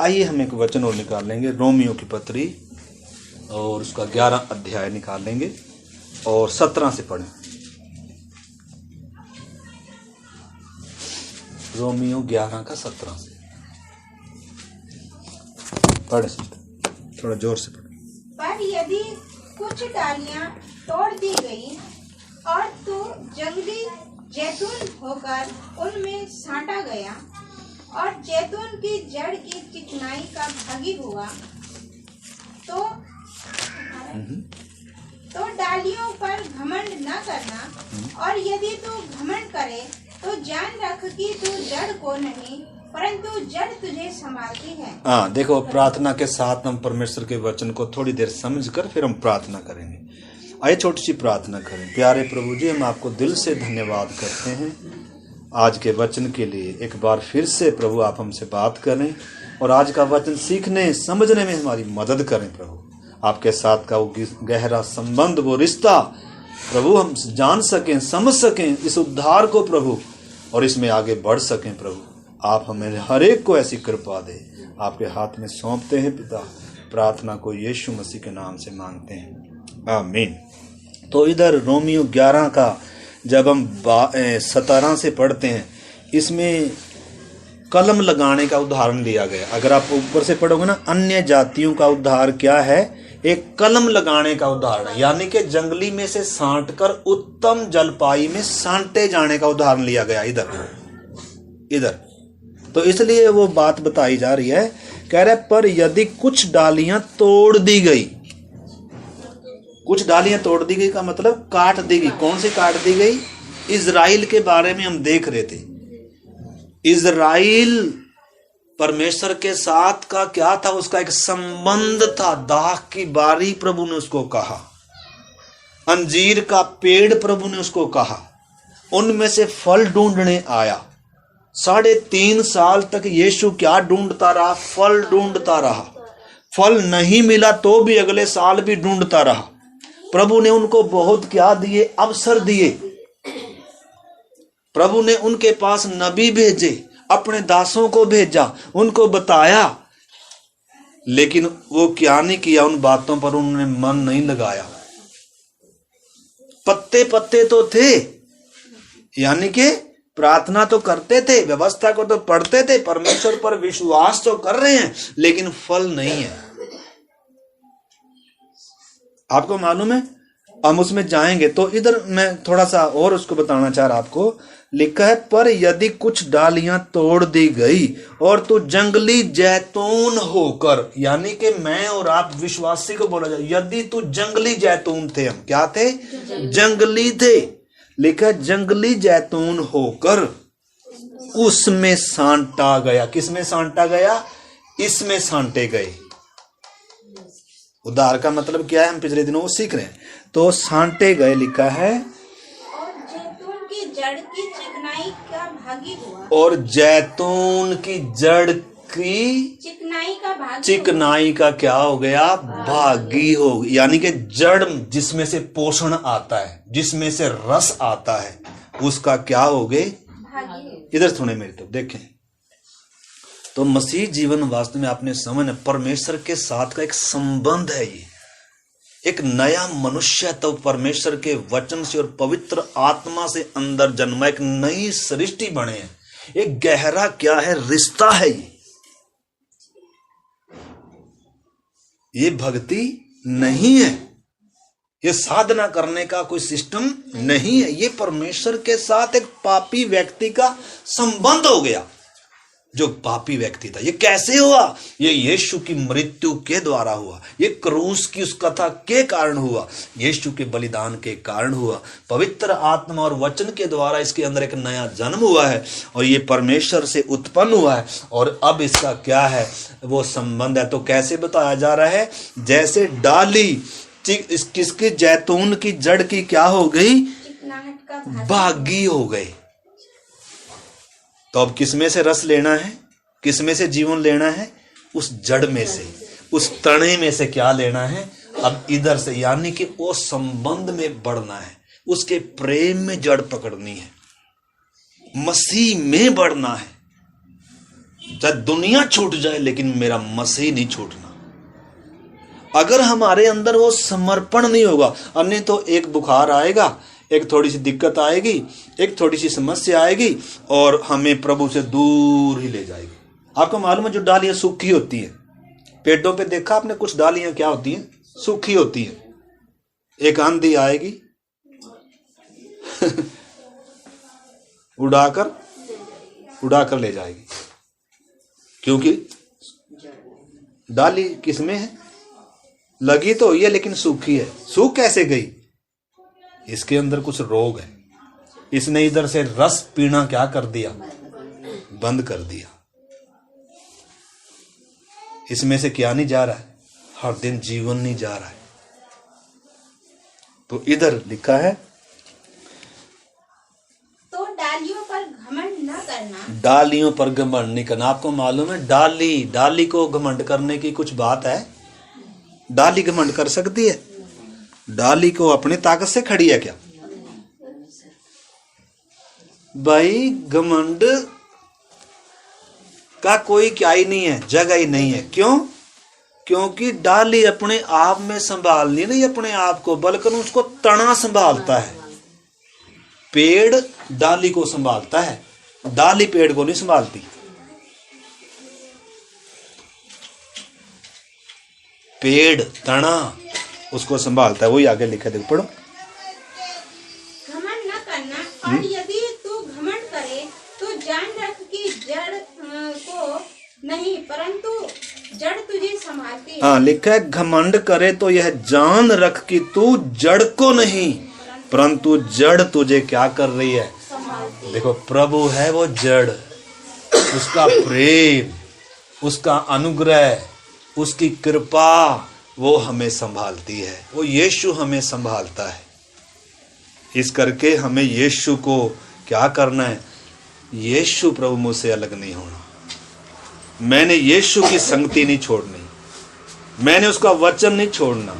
आइए हम एक वचन और निकाल लेंगे, रोमियो की पत्री और उसका 11 अध्याय निकाल लेंगे और 17 से पढ़ें। रोमियो 11 का 17 से पढ़े, थोड़ा जोर से पढ़े। पर यदि कुछ डालियां तोड़ दी गई और तो जंगली जैतून होकर उनमें साटा गया और जैतून की जड़ की चिकनाई का भागी हुआ, तो डालियों पर घमंड न करना, और यदि तू घमंड करे तो जान रख कि तू जड़ को नहीं परंतु जड़ तुझे संभालती है। हाँ, देखो, प्रार्थना के साथ हम परमेश्वर के वचन को थोड़ी देर समझकर फिर हम प्रार्थना करेंगे। आइए छोटी सी प्रार्थना करें। प्यारे प्रभु जी, हम आपको दिल से धन्यवाद करते हैं आज के वचन के लिए। एक बार फिर से प्रभु आप हमसे बात करें और आज का वचन सीखने समझने में हमारी मदद करें। प्रभु आपके साथ का वो गहरा संबंध, वो रिश्ता प्रभु हम जान सकें, समझ सकें इस उद्धार को प्रभु, और इसमें आगे बढ़ सकें। प्रभु आप हमें हर एक को ऐसी कृपा दे। आपके हाथ में सौंपते हैं पिता। प्रार्थना को यीशु मसीह के नाम से मांगते हैं, आमीन। तो इधर रोमियो 11 का जब हम 17 से पढ़ते हैं, इसमें कलम लगाने का उदाहरण लिया गया। अगर आप ऊपर से पढ़ोगे ना, अन्य जातियों का उद्धार क्या है, एक कलम लगाने का उदाहरण, यानी कि जंगली में से साँट कर उत्तम जलपाई में साँटे जाने का उदाहरण लिया गया इधर। तो इसलिए वो बात बताई जा रही है, कह रहे पर यदि कुछ डालियां तोड़ दी गई, कुछ डालियां तोड़ दी गई का मतलब काट दी गई। कौन सी काट दी गई? इजराइल के बारे में हम देख रहे थे। इजराइल परमेश्वर के साथ का क्या था, उसका एक संबंध था। दाख की बारी प्रभु ने उसको कहा, अंजीर का पेड़ प्रभु ने उसको कहा, उनमें से फल ढूंढने आया। 3.5 साल तक यीशु क्या ढूंढता रहा? फल ढूंढता रहा। फल नहीं मिला तो भी अगले साल भी ढूंढता रहा। प्रभु ने उनको बहुत क्या दिए? अवसर दिए। प्रभु ने उनके पास नबी भेजे, अपने दासों को भेजा, उनको बताया, लेकिन वो क्या नहीं किया? उन बातों पर उन्होंने मन नहीं लगाया। पत्ते पत्ते तो थे, यानी कि प्रार्थना तो करते थे, व्यवस्था को तो पढ़ते थे, परमेश्वर पर विश्वास तो कर रहे हैं, लेकिन फल नहीं है। आपको मालूम है, हम उसमें जाएंगे तो इधर मैं थोड़ा सा और उसको बताना चाह रहा। आपको लिखा है, पर यदि कुछ डालियां तोड़ दी गई और तो जंगली जैतून होकर, यानी कि मैं और आप विश्वासी को बोला जाए, यदि तू जंगली जैतून थे, हम क्या थे? जंगली थे। लिखा जंगली जैतून होकर उसमें साँटा गया। किसमें साँटा गया? इसमें साँटे गए। उद्धार का मतलब क्या है, हम पिछले दिनों वो सीख रहे हैं। तो साँटे गए लिखा है, और जैतून की जड़ की चिकनाई का भागी हुआ, और जैतून की जड़ की चिकनाई का क्या हो गया? भागी हो, यानी कि जड़ जिसमें से पोषण आता है, जिसमें से रस आता है, उसका क्या हो गए? इधर सुने मेरी तो देखें। तो मसीह जीवन वास्तव में आपने समझ, परमेश्वर के साथ का एक संबंध है। ये एक नया मनुष्य तो परमेश्वर के वचन से और पवित्र आत्मा से अंदर जन्मा, एक नई सृष्टि बने हैं। एक गहरा क्या है? रिश्ता है। ये भक्ति नहीं है, ये साधना करने का कोई सिस्टम नहीं है। ये परमेश्वर के साथ एक पापी व्यक्ति का संबंध हो गया, जो पापी व्यक्ति था। ये कैसे हुआ? ये यीशु की मृत्यु के द्वारा हुआ। ये क्रूस की उस कथा के कारण हुआ, यीशु के बलिदान के कारण हुआ। पवित्र आत्मा और वचन के द्वारा इसके अंदर एक नया जन्म हुआ है और ये परमेश्वर से उत्पन्न हुआ है। और अब इसका क्या है? वो संबंध है। तो कैसे बताया जा रहा है? जैसे डाली किसकी? जैतून की जड़ की क्या हो गई? भागी हो गई। तो अब किसमें से रस लेना है? किसमें से जीवन लेना है? उस जड़ में से, उस तने में से क्या लेना है? अब इधर से, यानी कि वो संबंध में बढ़ना है, उसके प्रेम में जड़ पकड़नी है, मसीह में बढ़ना है। चाहे दुनिया छूट जाए लेकिन मेरा मसीह नहीं छूटना। अगर हमारे अंदर वो समर्पण नहीं होगा, अन्य तो एक बुखार आएगा, एक थोड़ी सी दिक्कत आएगी, एक थोड़ी सी समस्या आएगी और हमें प्रभु से दूर ही ले जाएगी। आपको मालूम है जो डालियां सूखी होती है, पेड़ों पे देखा आपने, कुछ डालियां क्या होती हैं, सूखी होती हैं। एक आंधी आएगी उड़ाकर ले जाएगी, क्योंकि डाली किसमें है, लगी तो हुई है लेकिन सूखी है। सूख कैसे गई, इसके अंदर कुछ रोग है, इसने इधर से रस पीना क्या कर दिया, बंद कर दिया। इसमें से क्या नहीं जा रहा है, हर दिन जीवन नहीं जा रहा है। तो इधर लिखा है तो डालियों पर घमंड न करना, डालियों पर घमंड नहीं करना। आपको मालूम है डाली को घमंड करने की कुछ बात है? डाली घमंड कर सकती है? डाली को अपनी ताकत से खड़ी है क्या भाई? घमंड का कोई क्या ही नहीं है, जगह ही नहीं है। क्यों? क्योंकि डाली अपने आप में संभालनी नहीं अपने आप को, बल्कि उसको तना संभालता है। पेड़ डाली को संभालता है, डाली पेड़ को नहीं संभालती। पेड़ तना उसको संभालता है। वही आगे लिखा, देखो पढ़ो। घमंड न करना, और यदि तू घमंड करे तो जान रख कि जड़ को नहीं परंतु जड़ तुझे संभालती है। हाँ, लिखा है घमंड करे तो यह जान रख कि तू जड़ को नहीं परंतु जड़ तुझे क्या कर रही है, देखो प्रभु है वो जड़, उसका प्रेम, उसका अनुग्रह, उसकी कृपा वो हमें संभालती है। वो यीशु हमें संभालता है। इस करके हमें यीशु को क्या करना है, यीशु प्रभु मुझसे अलग नहीं होना। मैंने यीशु की संगति नहीं छोड़नी, मैंने उसका वचन नहीं छोड़ना,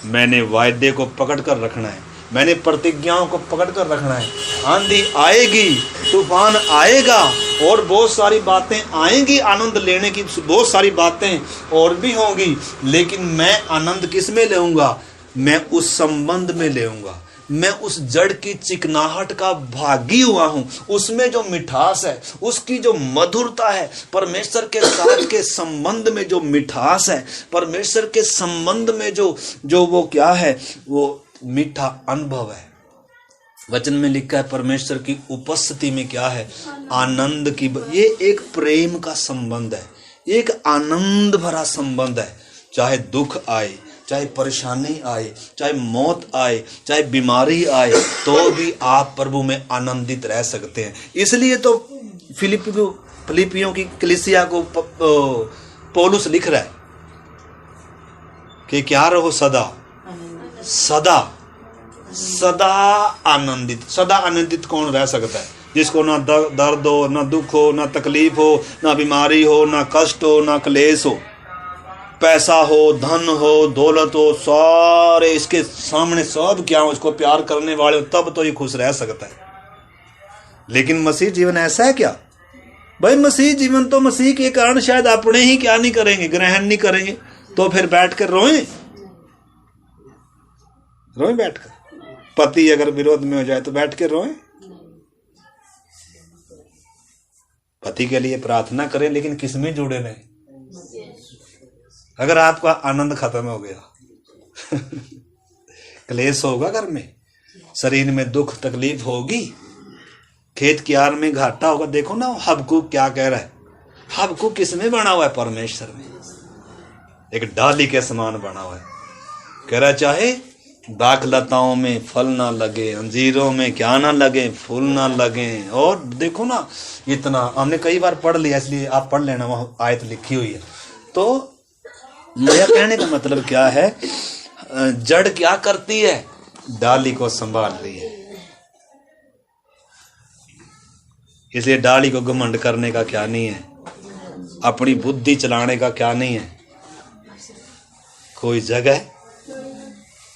मैंने वायदे को पकड़ कर रखना है, मैंने प्रतिज्ञाओं को पकड़ कर रखना है। आंधी आएगी, तूफान आएगा और बहुत सारी बातें आएंगी, आनंद लेने की बहुत सारी बातें और भी होंगी, लेकिन मैं आनंद किस में लेऊंगा, मैं उस संबंध में लेऊंगा। मैं उस जड़ की चिकनाहट का भागी हुआ हूं, उसमें जो मिठास है, उसकी जो मधुरता है, परमेश्वर के साथ के संबंध में जो मिठास है, परमेश्वर के संबंध में जो वो क्या है, वो मीठा अनुभव है। वचन में लिखा है परमेश्वर की उपस्थिति में क्या है, आनंद की। ये एक प्रेम का संबंध है, एक आनंद भरा संबंध है। चाहे दुख आए, चाहे परेशानी आए, चाहे मौत आए, चाहे बीमारी आए, तो भी आप प्रभु में आनंदित रह सकते हैं। इसलिए तो फिलिपियों की कलीसिया को पौलुस लिख रहा है कि क्या रहो सदा आनंदित। सदा आनंदित कौन रह सकता है? जिसको ना दर्द हो, ना दुख हो, ना तकलीफ हो, ना बीमारी हो, ना कष्ट हो, ना क्लेश हो, पैसा हो, धन हो, दौलत हो, सारे इसके सामने सब क्या हो, उसको प्यार करने वाले हो, तब तो ये खुश रह सकता है। लेकिन मसीह जीवन ऐसा है क्या भाई? मसीह जीवन तो मसीह के कारण शायद अपने ही क्या नहीं करेंगे, ग्रहण नहीं करेंगे, तो फिर बैठ कर रोएं बैठकर। पति अगर विरोध में हो जाए तो बैठ के रोएं। पति के लिए प्रार्थना करें, लेकिन किस में जुड़े रहें। अगर आपका आनंद खत्म हो गया क्लेश होगा घर में, शरीर में दुख तकलीफ होगी, खेत कियार में घाटा होगा। देखो ना हबक्कूक क्या कह रहा है, हबक्कूक किस में बना हुआ है? परमेश्वर में। एक डाली के समान बना हुआ है। कह रहा चाहे दाखलताओं में फल ना लगे, अंजीरों में क्या ना लगे, फूल ना लगे। और देखो ना, इतना हमने कई बार पढ़ लिया, इसलिए आप पढ़ लेना, वहां आयत लिखी हुई है। तो मेरा कहने का मतलब क्या है, जड़ क्या करती है, डाली को संभाल रही है। इसलिए डाली को घमंड करने का क्या नहीं है, अपनी बुद्धि चलाने का क्या नहीं है कोई जगह।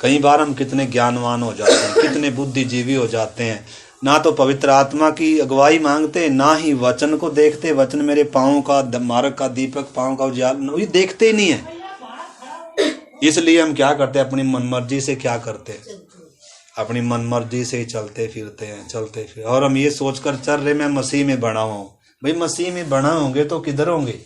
कई बार हम कितने ज्ञानवान हो जाते हैं, कितने बुद्धिजीवी हो जाते हैं, ना तो पवित्र आत्मा की अगुवाई मांगते, ना ही वचन को देखते। वचन मेरे पाँव का मार्ग का दीपक, पाँव का उजाला, ये देखते ही नहीं है। इसलिए हम क्या करते हैं, अपनी मनमर्जी से क्या करते हैं, अपनी मनमर्जी से ही चलते फिरते हैं। और हम ये सोचकर चल रहे मैं मसीह में बना हूँ। भाई मसीह में बना होंगे तो किधर होंगे?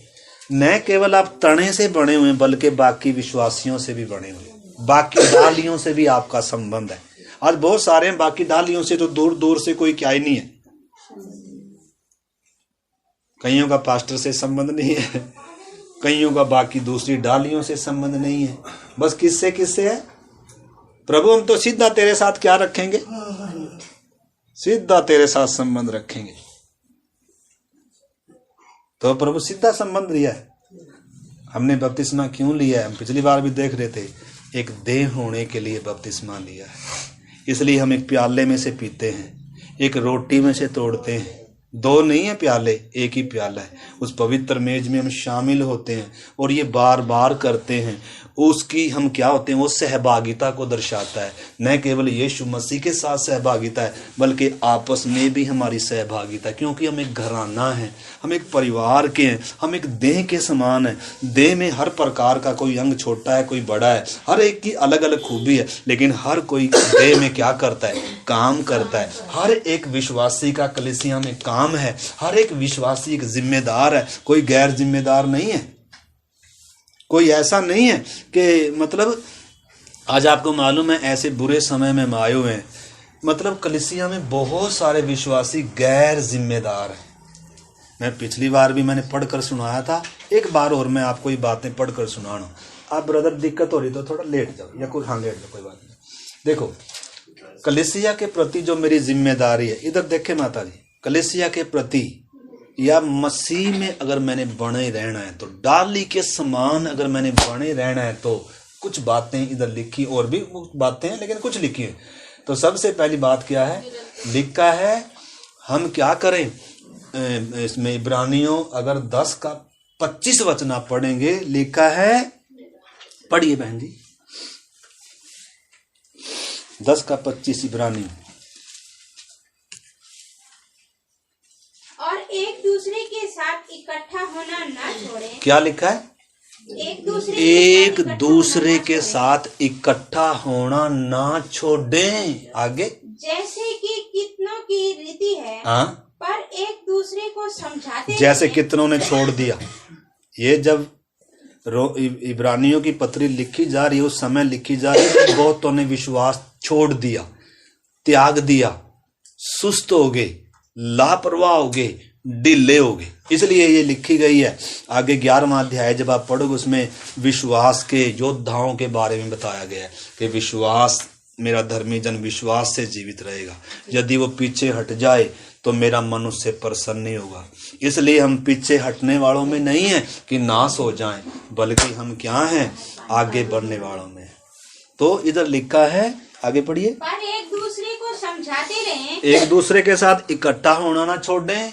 न केवल आप तने से बने हुए, बल्कि बाकी विश्वासियों से भी बने हुए, बाकी डालियों से भी आपका संबंध है। आज बहुत सारे हैं, बाकी डालियों से तो दूर दूर से कोई क्या ही नहीं है। कईयों का पास्टर से संबंध नहीं है, कईयों का बाकी दूसरी डालियों से संबंध नहीं है। बस किससे है? प्रभु हम तो सीधा तेरे साथ क्या रखेंगे, सीधा तेरे साथ संबंध रखेंगे। तो प्रभु सीधा संबंध लिया है। हमने बपतिस्मा क्यों लिया है? हम पिछली बार भी देख रहे थे, एक देह होने के लिए बपतिस्मा लिया है। इसलिए हम एक प्याले में से पीते हैं, एक रोटी में से तोड़ते हैं। दो नहीं है प्याले, एक ही प्याला है। उस पवित्र मेज में हम शामिल होते हैं और ये बार बार करते हैं। उसकी हम क्या होते हैं, वो सहभागिता को दर्शाता है। न केवल यीशु मसीह के साथ सहभागिता है, बल्कि आपस में भी हमारी सहभागिता है। क्योंकि हम एक घराना है, हम एक परिवार के हैं, हम एक देह के समान है। देह में हर प्रकार का, कोई अंग छोटा है, कोई बड़ा है, हर एक की अलग अलग खूबी है, लेकिन हर कोई देह में क्या करता है, काम करता है। हर एक विश्वासी का कलीसिया में काम है, हर एक विश्वासी एक जिम्मेदार है, कोई गैर जिम्मेदार नहीं है। कोई ऐसा नहीं है कि मतलब आज आपको मालूम है ऐसे बुरे समय में हम आए हुए हैं, मतलब कलीसिया में बहुत सारे विश्वासी गैर जिम्मेदार हैं। मैं पिछली बार भी मैंने पढ़कर सुनाया था, एक बार और मैं आपको ये बातें पढ़कर सुना रहा हूँ। आप ब्रदर दिक्कत हो रही तो थोड़ा लेट जाओ, या कुछ लेट जाओ, कोई बात नहीं। देखो कलीसिया के प्रति जो मेरी जिम्मेदारी है, इधर देखे माता जी, कलीसिया के प्रति या मसीह में अगर मैंने बने रहना है, तो डाली के समान अगर मैंने बने रहना है, तो कुछ बातें इधर लिखी, और भी बातें हैं लेकिन कुछ लिखी है। तो सबसे पहली बात क्या है, लिखा है हम क्या करें इसमें, इब्रानियों अगर 10 का 25 वचन आप पढ़ेंगे, लिखा है, पढ़िए बहन जी, 10 का 25 इब्रानी। और एक दूसरे के साथ इकट्ठा होना ना छोड़ें। क्या लिखा है? एक दूसरे के साथ इकट्ठा होना ना छोड़ें। आगे, जैसे कि कितनों की रीति है, हाँ, पर एक दूसरे को समझाते। जैसे कितनों ने छोड़ दिया। ये जब इब्रानियों की पत्री लिखी जा रही है, उस समय लिखी जा रही है, बहुतों ने विश्वास छोड़ दिया, त्याग दिया, सुस्त हो गए, लापरवाह हो गए, ढीले हो गए। इसलिए ये लिखी गई है। आगे 11वां अध्याय जब आप पढ़ोगे, उसमें विश्वास के योद्धाओं के बारे में बताया गया है कि विश्वास, मेरा धर्मी जन विश्वास से जीवित रहेगा। यदि वो पीछे हट जाए तो मेरा मन उससे प्रसन्न नहीं होगा। इसलिए हम पीछे हटने वालों में नहीं है कि नाश हो जाएं, बल्कि हम क्या हैं, आगे बढ़ने वालों में। तो इधर लिखा है, आगे पढ़िए, पर एक दूसरे को समझाते रहें। एक दूसरे के साथ इकट्ठा होना ना छोड़ दें,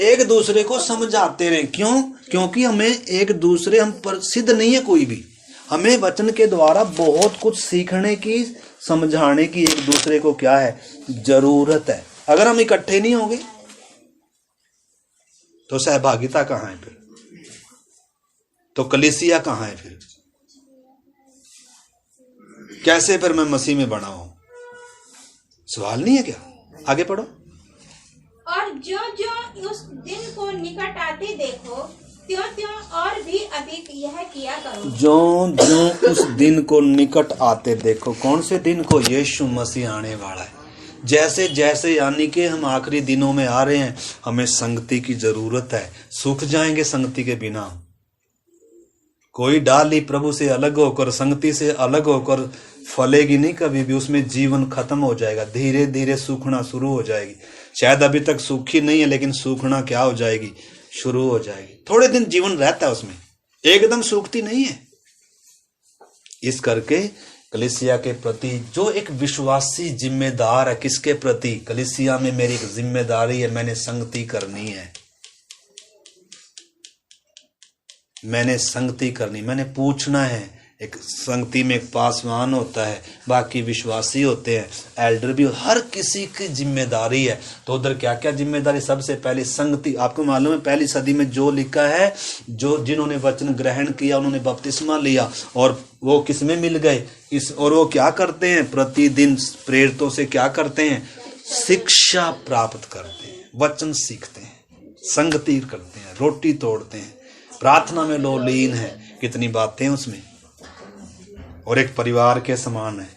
एक दूसरे को समझाते रहें। क्यों? क्योंकि हमें एक दूसरे, हम प्रसिद्ध नहीं है कोई भी, हमें वचन के द्वारा बहुत कुछ सीखने की, समझाने की एक दूसरे को क्या है, जरूरत है। अगर हम इकट्ठे नहीं होंगे तो सहभागिता कहाँ है फिर? तो कलीसिया कहाँ है फिर? कैसे फिर मैं मसीह में बना हूं? सवाल नहीं है क्या? आगे पढ़ो। और जो जो उस दिन को निकट आते देखो, त्यों त्यों और भी अधिक यह किया करो। जो जो उस दिन को निकट आते देखो, कौन से दिन को? यीशु मसीह आने वाला है। जैसे जैसे यानी कि हम आखिरी दिनों में आ रहे हैं, हमें संगति की जरूरत है। सूख जाएंगे संगति के बिना। कोई डाली प्रभु से अलग होकर, संगति से अलग होकर फलेगी नहीं कभी भी, उसमें जीवन खत्म हो जाएगा, धीरे धीरे सूखना शुरू हो जाएगी। शायद अभी तक सूखी नहीं है, लेकिन सूखना क्या हो जाएगी, शुरू हो जाएगी। थोड़े दिन जीवन रहता है उसमें, एकदम सूखती नहीं है। इस करके कलीसिया के प्रति जो एक विश्वासी जिम्मेदार है, किसके प्रति? कलीसिया में मेरी एक जिम्मेदारी है, मैंने संगति करनी है, मैंने संगति करनी, मैंने पूछना है एक संगति में एक पासवान होता है, बाकी विश्वासी होते हैं, एल्डर भी, हर किसी की जिम्मेदारी है। तो उधर क्या क्या जिम्मेदारी? सबसे पहले संगति। आपको मालूम है पहली सदी में जो लिखा है, जो जिन्होंने वचन ग्रहण किया उन्होंने बपतिस्मा लिया और वो किसमें मिल गए इस, और वो क्या करते हैं? प्रतिदिन प्रेरितों से क्या करते हैं? शिक्षा प्राप्त करते हैं, वचन सीखते हैं, संगति करते हैं, रोटी तोड़ते हैं, प्रार्थना में लो लीन है। कितनी बातें उसमें। और एक परिवार के समान है,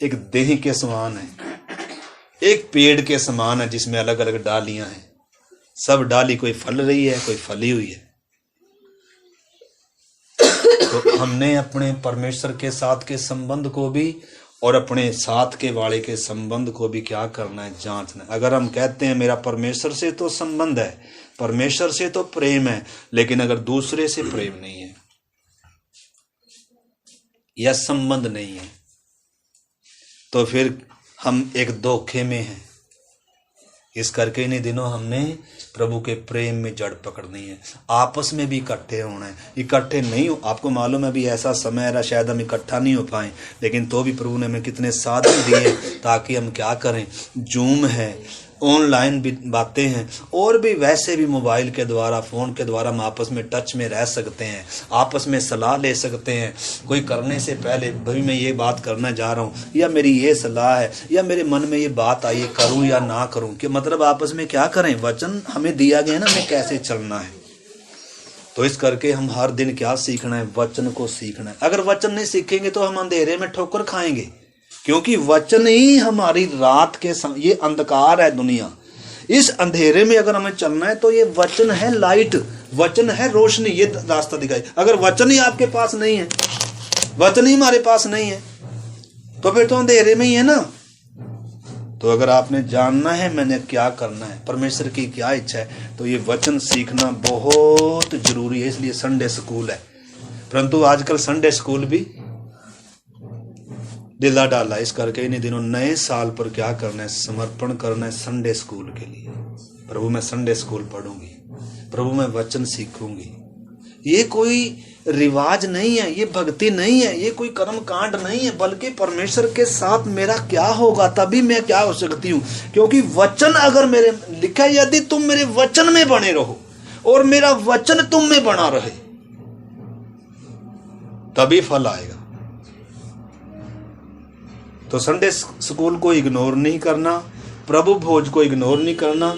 एक देह के समान है, एक पेड़ के समान है जिसमें अलग अलग डालियां हैं। सब डाली कोई फल रही है, कोई फली हुई है। तो हमने अपने परमेश्वर के साथ के संबंध को भी और अपने साथ के वाले के संबंध को भी क्या करना है? जांचना। अगर हम कहते हैं मेरा परमेश्वर से तो संबंध है, परमेश्वर से तो प्रेम है, लेकिन अगर दूसरे से प्रेम नहीं है या संबंध नहीं है, तो फिर हम एक धोखे में हैं। इस करके इन्हीं दिनों हमने प्रभु के प्रेम में जड़ पकड़नी है, आपस में भी इकट्ठे होना है। इकट्ठे नहीं हो, आपको मालूम है अभी ऐसा समय है शायद हम इकट्ठा नहीं हो पाए, लेकिन तो भी प्रभु ने हमें कितने साधन दिए ताकि हम क्या करें? जूम है, ऑनलाइन भी बातें हैं, और भी वैसे भी मोबाइल के द्वारा, फ़ोन के द्वारा हम आपस में टच में रह सकते हैं, आपस में सलाह ले सकते हैं। कोई करने से पहले भाई मैं ये बात करना जा रहा हूँ, या मेरी ये सलाह है, या मेरे मन में ये बात आई है, करूँ या ना करूँ, कि मतलब आपस में क्या करें? वचन हमें दिया गया ना, हमें कैसे चलना है। तो इस करके हम हर दिन क्या सीखना है? वचन को सीखना है। अगर वचन नहीं सीखेंगे तो हम अंधेरे में ठोकर खाएंगे, क्योंकि वचन ही हमारी रात के ये अंधकार है दुनिया। इस अंधेरे में अगर हमें चलना है तो ये वचन है लाइट, वचन है रोशनी, ये रास्ता दिखाए। अगर वचन ही आपके पास नहीं है, वचन ही हमारे पास नहीं है, तो फिर तो अंधेरे में ही है ना। तो अगर आपने जानना है मैंने क्या करना है, परमेश्वर की क्या इच्छा है, तो ये वचन सीखना बहुत जरूरी है। इसलिए संडे स्कूल है। परंतु आजकल संडे स्कूल भी ढीला डाला। इस करके इन्हीं दिनों नए साल पर क्या करना है? समर्पण करना है संडे स्कूल के लिए। प्रभु मैं संडे स्कूल पढ़ूंगी, प्रभु मैं वचन सीखूंगी। ये कोई रिवाज नहीं है, ये भक्ति नहीं है, ये कोई कर्म कांड नहीं है, बल्कि परमेश्वर के साथ मेरा क्या होगा तभी मैं क्या हो सकती हूँ। क्योंकि वचन अगर मेरे लिखा है, यदि तुम मेरे वचन में बने रहो और मेरा वचन तुम में बना रहे, तभी फल आएगा। तो संडे स्कूल को इग्नोर नहीं करना, प्रभु भोज को इग्नोर नहीं करना।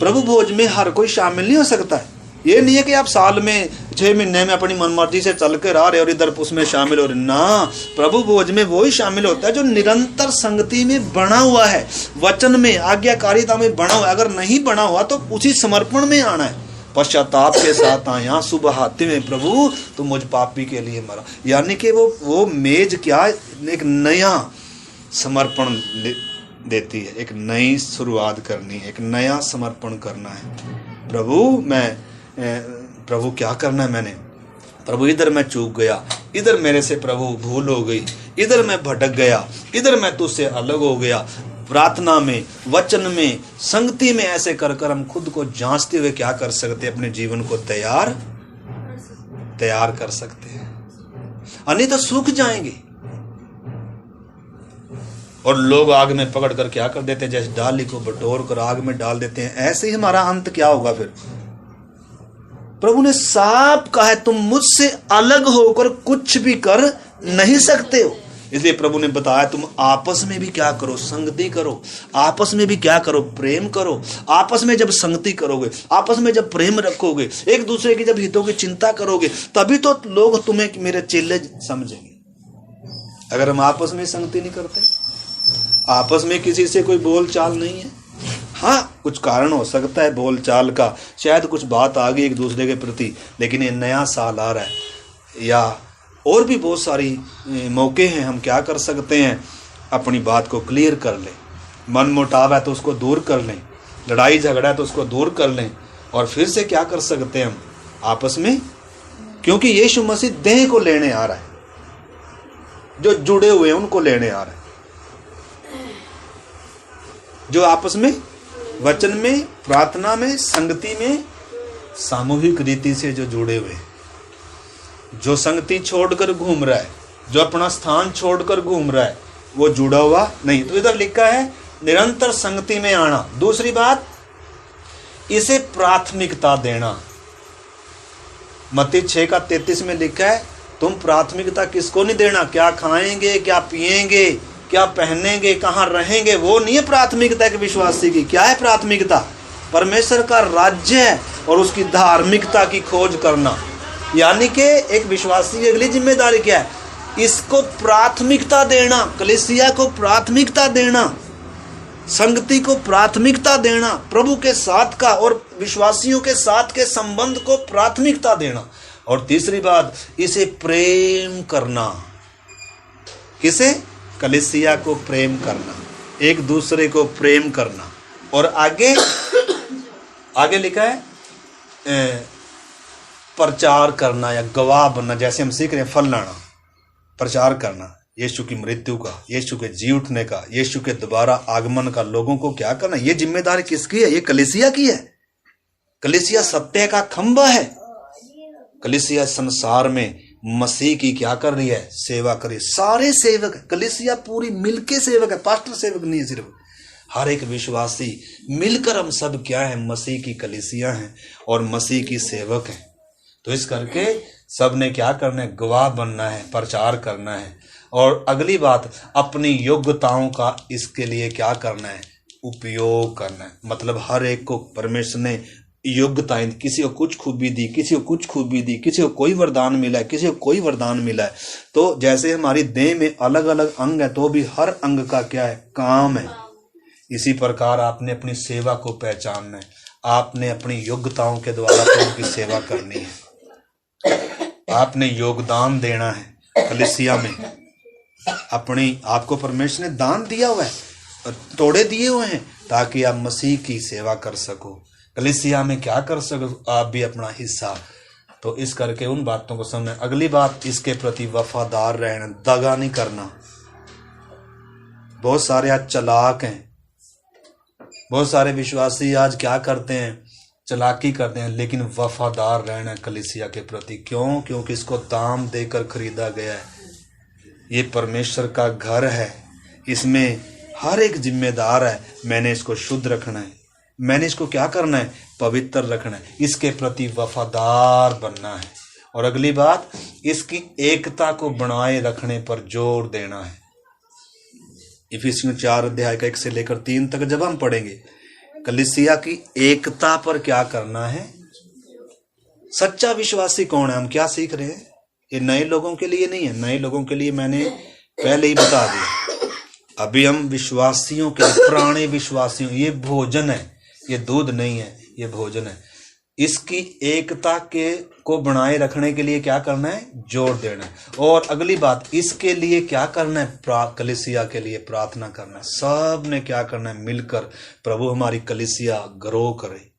प्रभु भोज में हर कोई शामिल नहीं हो सकता है। ये नहीं है कि आप साल में 6 महीने में अपनी मनमर्जी से चल कर आ रहे और इधर उसमें शामिल हो रहे ना। प्रभु भोज में वो ही शामिल होता है जो निरंतर संगति में बना हुआ है, वचन में, आज्ञाकारिता में बना हुआ है। अगर नहीं बना हुआ तो उसी समर्पण में आना है। पश्चाताप के साथ आया सुबह आते में, प्रभु तुम मुझ पापी के लिए मरा। यानी कि वो मेज क्या, एक नया समर्पण देती है, एक नई शुरुआत करनी है, एक नया समर्पण करना है। प्रभु क्या करना है मैंने? प्रभु इधर मैं चूक गया, इधर मेरे से प्रभु भूल हो गई, इधर मैं भटक गया, इधर मैं तुझसे अलग हो गया। प्रार्थना में, वचन में, संगति में ऐसे कर कर हम खुद को जांचते हुए क्या कर सकते हैं? अपने जीवन को तैयार कर सकते हैं। अन्यथा सूख जाएंगे। और लोग आग में पकड़ कर क्या कर देते हैं? जैसे डाली को बटोर कर आग में डाल देते हैं। ऐसे ही हमारा अंत क्या होगा फिर? प्रभु ने साफ कहा है तुम मुझसे अलग होकर कुछ भी कर नहीं सकते हो। इसलिए प्रभु ने बताया तुम आपस में भी क्या करो? संगति करो। आपस में भी क्या करो? प्रेम करो। आपस में जब संगति करोगे, आपस में जब प्रेम रखोगे, एक दूसरे की जब हितों की चिंता करोगे, तभी तो लोग तुम्हें मेरे चेले समझेंगे। अगर हम आपस में संगति नहीं करते, आपस में किसी से कोई बोल चाल नहीं है, हाँ कुछ कारण हो सकता है बोल चाल का, शायद कुछ बात आ गई एक दूसरे के प्रति, लेकिन ये नया साल आ रहा है या और भी बहुत सारी मौके हैं, हम क्या कर सकते हैं? अपनी बात को क्लियर कर लें। मन मुटाव है तो उसको दूर कर लें, लड़ाई झगड़ा है तो उसको दूर कर लें, और फिर से क्या कर सकते हैं हम आपस में? क्योंकि यीशु मसीह देह को लेने आ रहा है, जो जुड़े हुए हैं उनको लेने आ रहा है, जो आपस में, वचन में, प्रार्थना में, संगति में, सामूहिक रीति से जो जुड़े हुए हैं। जो संगति छोड़कर घूम रहा है, जो अपना स्थान छोड़कर घूम रहा है, वो जुड़ा हुआ नहीं। तो इधर लिखा है निरंतर संगति में आना। दूसरी बात, इसे प्राथमिकता देना। मत्ती 6:33 में लिखा है तुम प्राथमिकता किसको नहीं देना, क्या खाएंगे, क्या पिएंगे, क्या पहनेंगे, कहाँ रहेंगे, वो नहीं है प्राथमिकता एक विश्वासी की। क्या है प्राथमिकता? परमेश्वर का राज्य है और उसकी धार्मिकता की खोज करना। यानी कि एक विश्वासी की अगली जिम्मेदारी क्या है? इसको प्राथमिकता देना, कलीसिया को प्राथमिकता देना, संगति को प्राथमिकता देना, प्रभु के साथ का और विश्वासियों के साथ के संबंध को प्राथमिकता देना। और तीसरी बात, इसे प्रेम करना। किसे? कलीसिया को प्रेम करना, एक दूसरे को प्रेम करना। और आगे लिखा है प्रचार करना या गवाह बनना। जैसे हम सीख रहे हैं फल लाना, प्रचार करना यीशु की मृत्यु का, यीशु के जी उठने का, यीशु के दोबारा आगमन का। लोगों को क्या करना? ये जिम्मेदारी किसकी है? ये कलीसिया की है। कलीसिया सत्य का खंभा है। कलीसिया संसार में मसीह की क्या कर रही है? सेवा कर रही है। सारे सेवक, कलीसिया पूरी मिलके सेवक है, पास्टर सेवक नहीं है सिर्फ, हर एक विश्वासी मिलकर हम सब क्या है? मसीह की कलीसिया हैं और मसीह की सेवक हैं। तो इस करके सब ने क्या करना है? गवाह बनना है, प्रचार करना है। और अगली बात, अपनी योग्यताओं का इसके लिए क्या करना है? उपयोग करना है। मतलब हर एक को परमेश्वर ने योग्यताएं, किसी को कुछ खूबी दी, किसी को कुछ खूबी दी, किसी को कोई वरदान मिला है, किसी को कोई वरदान मिला है। तो जैसे हमारी देह में अलग अलग अंग है, तो भी हर अंग का क्या है? काम है। इसी प्रकार आपने अपनी सेवा को पहचानना है। आपने अपनी योग्यताओं के द्वारा प्रभु की सेवा करनी है। आपने योगदान देना है कलीसिया में। अपनी आपको परमेश्वर ने दान दिया हुआ है, तोड़े दिए हुए हैं, ताकि आप मसीह की सेवा कर सको, कलीसिया में क्या कर सको, आप भी अपना हिस्सा। तो इस करके उन बातों को समझना। अगली बात, इसके प्रति वफादार रहना, दगा नहीं करना। बहुत सारे आज चालाक हैं, बहुत सारे विश्वासी आज क्या करते हैं? चालाकी करते हैं, लेकिन वफादार रहना कलीसिया के प्रति। क्यों? क्योंकि इसको दाम देकर खरीदा गया है। ये परमेश्वर का घर है, इसमें हर एक जिम्मेदार है। मैंने इसको शुद्ध रखना है, मैंने इसको क्या करना है? पवित्र रखना है, इसके प्रति वफादार बनना है। और अगली बात, इसकी एकता को बनाए रखने पर जोर देना है। इफिसियों 4:1 से लेकर 3 तक जब हम पढ़ेंगे, कलीसिया की एकता पर क्या करना है। सच्चा विश्वासी कौन है? हम क्या सीख रहे हैं? ये नए लोगों के लिए नहीं है, नए लोगों के लिए मैंने पहले ही बता दिया। अभी हम विश्वासियों के, पुराने विश्वासियों, ये भोजन है, ये दूध नहीं है, ये भोजन है। इसकी एकता के को बनाए रखने के लिए क्या करना है? जोर देना है। और अगली बात, इसके लिए क्या करना है? कलीसिया के लिए प्रार्थना करना है। सब ने क्या करना है? मिलकर प्रभु हमारी कलीसिया ग्रो करे।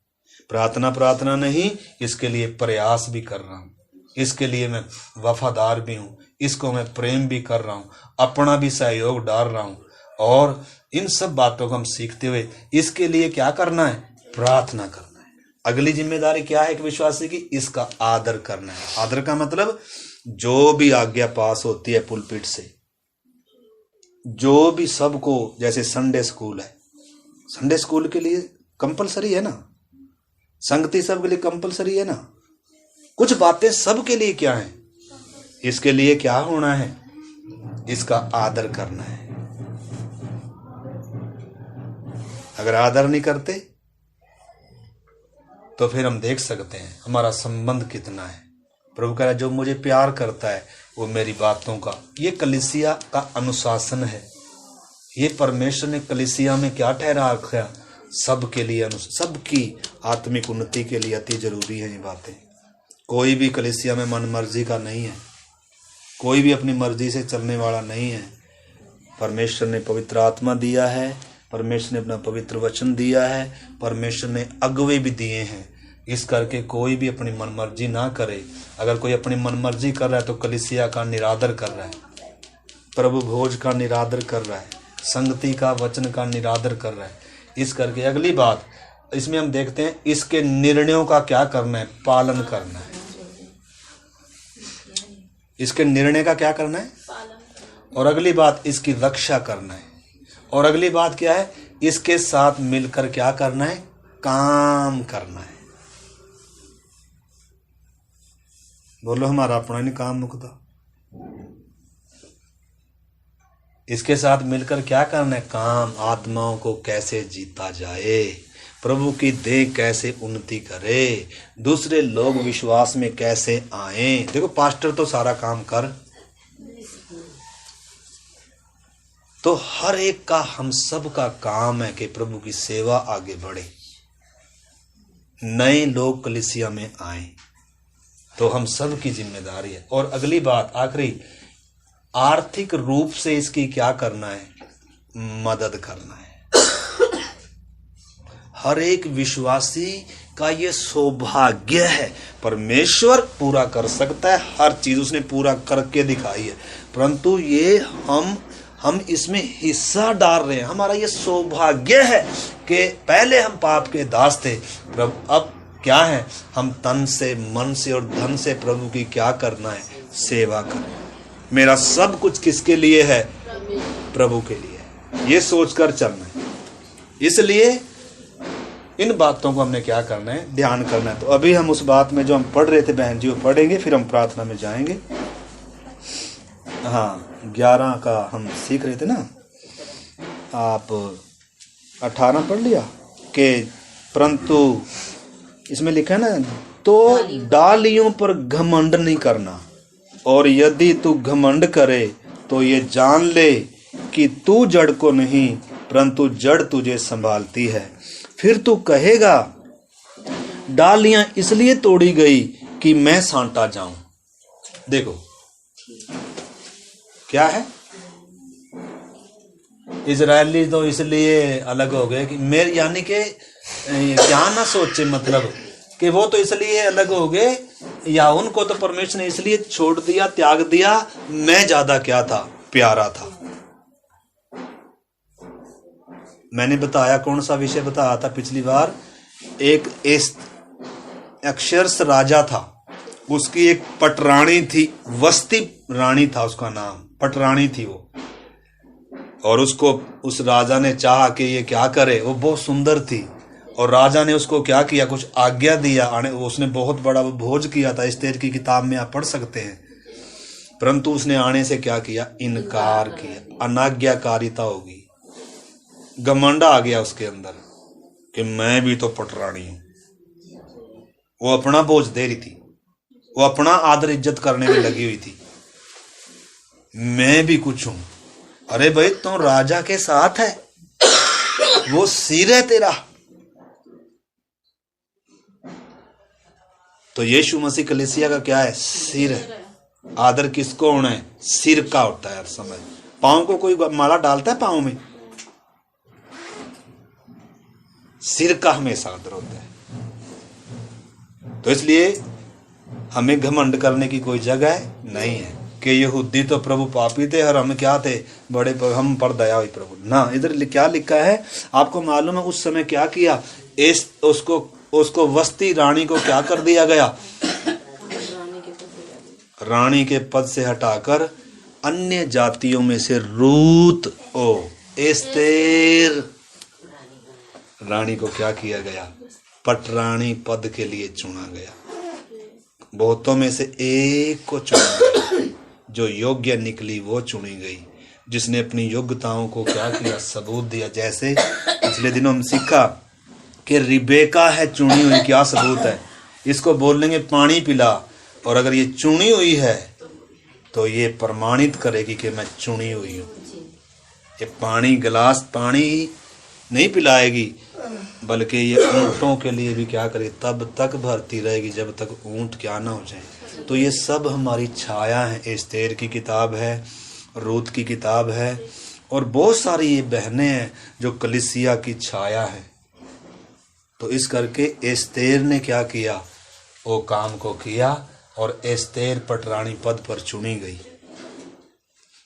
प्रार्थना नहीं, इसके लिए प्रयास भी कर रहा हूँ, इसके लिए मैं वफादार भी हूँ, इसको मैं प्रेम भी कर रहा हूँ, अपना भी सहयोग डाल रहा हूँ। और इन सब बातों को हम सीखते हुए इसके लिए क्या करना है? प्रार्थना करना है। अगली जिम्मेदारी क्या है एक विश्वासी की? इसका आदर करना है। आदर का मतलब जो भी आज्ञा पास होती है पुलपिट से, जो भी सबको, जैसे संडे स्कूल है, संडे स्कूल के लिए कंपलसरी है ना, संगति सबके लिए कंपलसरी है ना। कुछ बातें सबके लिए क्या है? इसके लिए क्या होना है? इसका आदर करना है। अगर आदर नहीं करते तो फिर हम देख सकते हैं हमारा संबंध कितना है। प्रभु कह रहा है जो मुझे प्यार करता है वो मेरी बातों का। ये कलीसिया का अनुशासन है। ये परमेश्वर ने कलीसिया में क्या ठहरा रखा? सबके लिए, सबकी आत्मिक उन्नति के लिए अति जरूरी है ये बातें। कोई भी कलीसिया में मन मर्जी का नहीं है, कोई भी अपनी मर्जी से चलने वाला नहीं है। परमेश्वर ने पवित्र आत्मा दिया है, परमेश्वर ने अपना पवित्र वचन दिया है, परमेश्वर ने अगुवे भी दिए हैं। इस करके कोई भी अपनी मनमर्जी ना करे। अगर कोई अपनी मनमर्जी कर रहा है तो कलीसिया का निरादर कर रहा है, प्रभु भोज का निरादर कर रहा है, संगति का, वचन का निरादर कर रहा है। इस करके अगली बात इसमें हम देखते हैं, इसके निर्णयों का क्या करना है? पालन करना है। इसके निर्णय का क्या करना है, और अगली बात इसकी रक्षा करना है, और अगली बात क्या है, इसके साथ मिलकर क्या करना है, काम करना है। बोलो हमारा अपना नहीं काम मुकता। इसके साथ मिलकर क्या करना है, काम। आत्माओं को कैसे जीता जाए, प्रभु की देह कैसे उन्नति करे, दूसरे लोग विश्वास में कैसे आए। देखो पास्टर तो सारा काम कर, तो हर एक का, हम सब का काम है कि प्रभु की सेवा आगे बढ़े, नए लोग कलीसिया में आए, तो हम सब की जिम्मेदारी है। और अगली बात आखिरी, आर्थिक रूप से इसकी क्या करना है, मदद करना है। हर एक विश्वासी का ये सौभाग्य है। परमेश्वर पूरा कर सकता है, हर चीज उसने पूरा करके दिखाई है, परंतु ये हम इसमें हिस्सा डाल रहे हैं। हमारा ये सौभाग्य है कि पहले हम पाप के दास थे, अब क्या है, हम तन से, मन से और धन से प्रभु की क्या करना है, सेवा करें। मेरा सब कुछ किसके लिए है, प्रभु के लिए। ये सोचकर चलना है। इसलिए इन बातों को हमने क्या करना है, ध्यान करना है। तो अभी हम उस बात में जो हम पढ़ रहे थे बहन जी, वो पढ़ेंगे, फिर हम प्रार्थना में जाएंगे। हाँ 11 का हम सीख रहे थे ना, आप 18 पढ़ लिया कि परंतु इसमें लिखा है ना, तो डालियों पर घमंड नहीं करना, और यदि तू घमंड करे तो ये जान ले कि तू जड़ को नहीं परंतु जड़ तुझे संभालती है। फिर तू कहेगा डालियां इसलिए तोड़ी गई कि मैं सांटा जाऊं। देखो क्या है, इजरायली तो इसलिए अलग हो गए कि मेरे, यानी कि क्या ना सोचे, मतलब कि वो तो इसलिए अलग हो गए, या उनको तो परमेश्वर ने इसलिए छोड़ दिया, त्याग दिया, मैं ज्यादा क्या था, प्यारा था। मैंने बताया, कौन सा विषय बताया था पिछली बार, एक अक्षरस राजा था, उसकी एक पटरानी थी, वस्ती रानी था उसका नाम, पटरानी थी वो, और उसको उस राजा ने चाहा कि ये क्या करे, वो बहुत सुंदर थी, और राजा ने उसको क्या किया, कुछ आज्ञा दिया, उसने बहुत बड़ा भोज किया था, एस्तेर की किताब में आप पढ़ सकते हैं, परंतु उसने आने से क्या किया, इनकार किया, अनाज्ञाकारिता होगी, घमंड आ गया उसके अंदर कि मैं भी तो पटरानी हूं। वो अपना बोझ दे रही थी, वो अपना आदर इज्जत करने में लगी हुई थी, मैं भी कुछ हूं। अरे भाई तुम राजा के साथ है, वो सिर है तेरा। तो यीशु मसीह कलीसिया का क्या है, सिर है। आदर किसको होना है, सिर का होता है। हर समय पांव को कोई माला डालता है पांव में, सिर का हमेशा आदर होता है। तो इसलिए हमें घमंड करने की कोई जगह नहीं है कि यहूदी तो प्रभु पापी थे और हम क्या थे, बड़े हम पर दया हुई प्रभु ना। इधर क्या लिखा है आपको मालूम है, उस समय क्या किया, उसको वस्ती रानी को क्या कर दिया गया, रानी के पद से हटाकर अन्य जातियों में से रूत एस्तेर रानी को क्या किया गया, पटरानी पद के लिए चुना गया। बहुतों में से एक को चुना गया, जो योग्य निकली वो चुनी गई, जिसने अपनी योग्यताओं को क्या किया, सबूत दिया। जैसे पिछले दिनों हम सीखा कि रिबेका है चुनी हुई, क्या सबूत है, इसको बोलेंगे पानी पिला, और अगर ये चुनी हुई है तो ये प्रमाणित करेगी कि मैं चुनी हुई हूँ। ये पानी, गिलास पानी नहीं पिलाएगी, बल्कि ये ऊँटों के लिए भी क्या करेगी, तब तक भरती रहेगी जब तक ऊँट क्या ना हो जाए। तो ये सब हमारी छाया है। एस्तेर की किताब है, रूत की किताब है, और बहुत सारी ये बहनें हैं जो कलीसिया की छाया है। तो इस करके एस्तेर ने क्या किया, वो काम को किया, और एस्तेर पटरानी पद पर चुनी गई।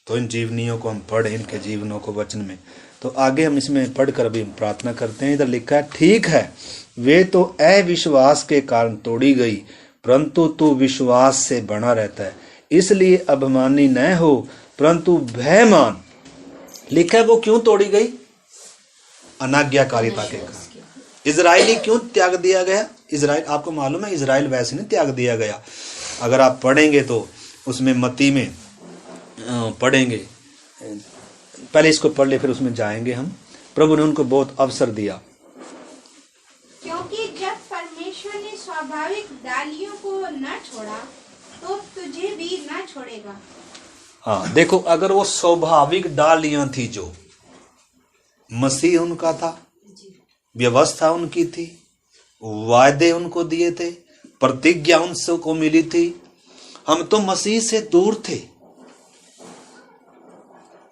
तो इन जीवनियों को हम पढ़ें, इनके जीवनों को वचन में। तो आगे हम इसमें पढ़कर अभी हम प्रार्थना करते हैं। इधर लिखा है, ठीक है वे तो अविश्वास के कारण तोड़ी गई, परंतु तू विश्वास से बना रहता है, इसलिए अभिमानी न हो परंतु भय मान। लिखा है वो क्यों तोड़ी गई? अनाज्ञाकारिता के कारण। इजराइली क्यों त्याग दिया गया? इजराइल, आपको मालूम है इजराइल वैसे नहीं त्याग दिया गया। अगर आप पढ़ेंगे तो उसमें मत्ती में पढ़ेंगे, पहले इसको पढ़ ले फिर उसमें जाएंगे हम। प्रभु ने उनको बहुत अवसर दिया, क्योंकि जब परमेश्वर ने स्वाभाविक डालियों को न छोड़ा तो तुझे भी न छोड़ेगा। हाँ देखो, अगर वो स्वाभाविक डालियां थी, जो मसीह उनका था, व्यवस्था उनकी थी, वायदे उनको दिए थे, प्रतिज्ञा उनको मिली थी, हम तो मसीह से दूर थे।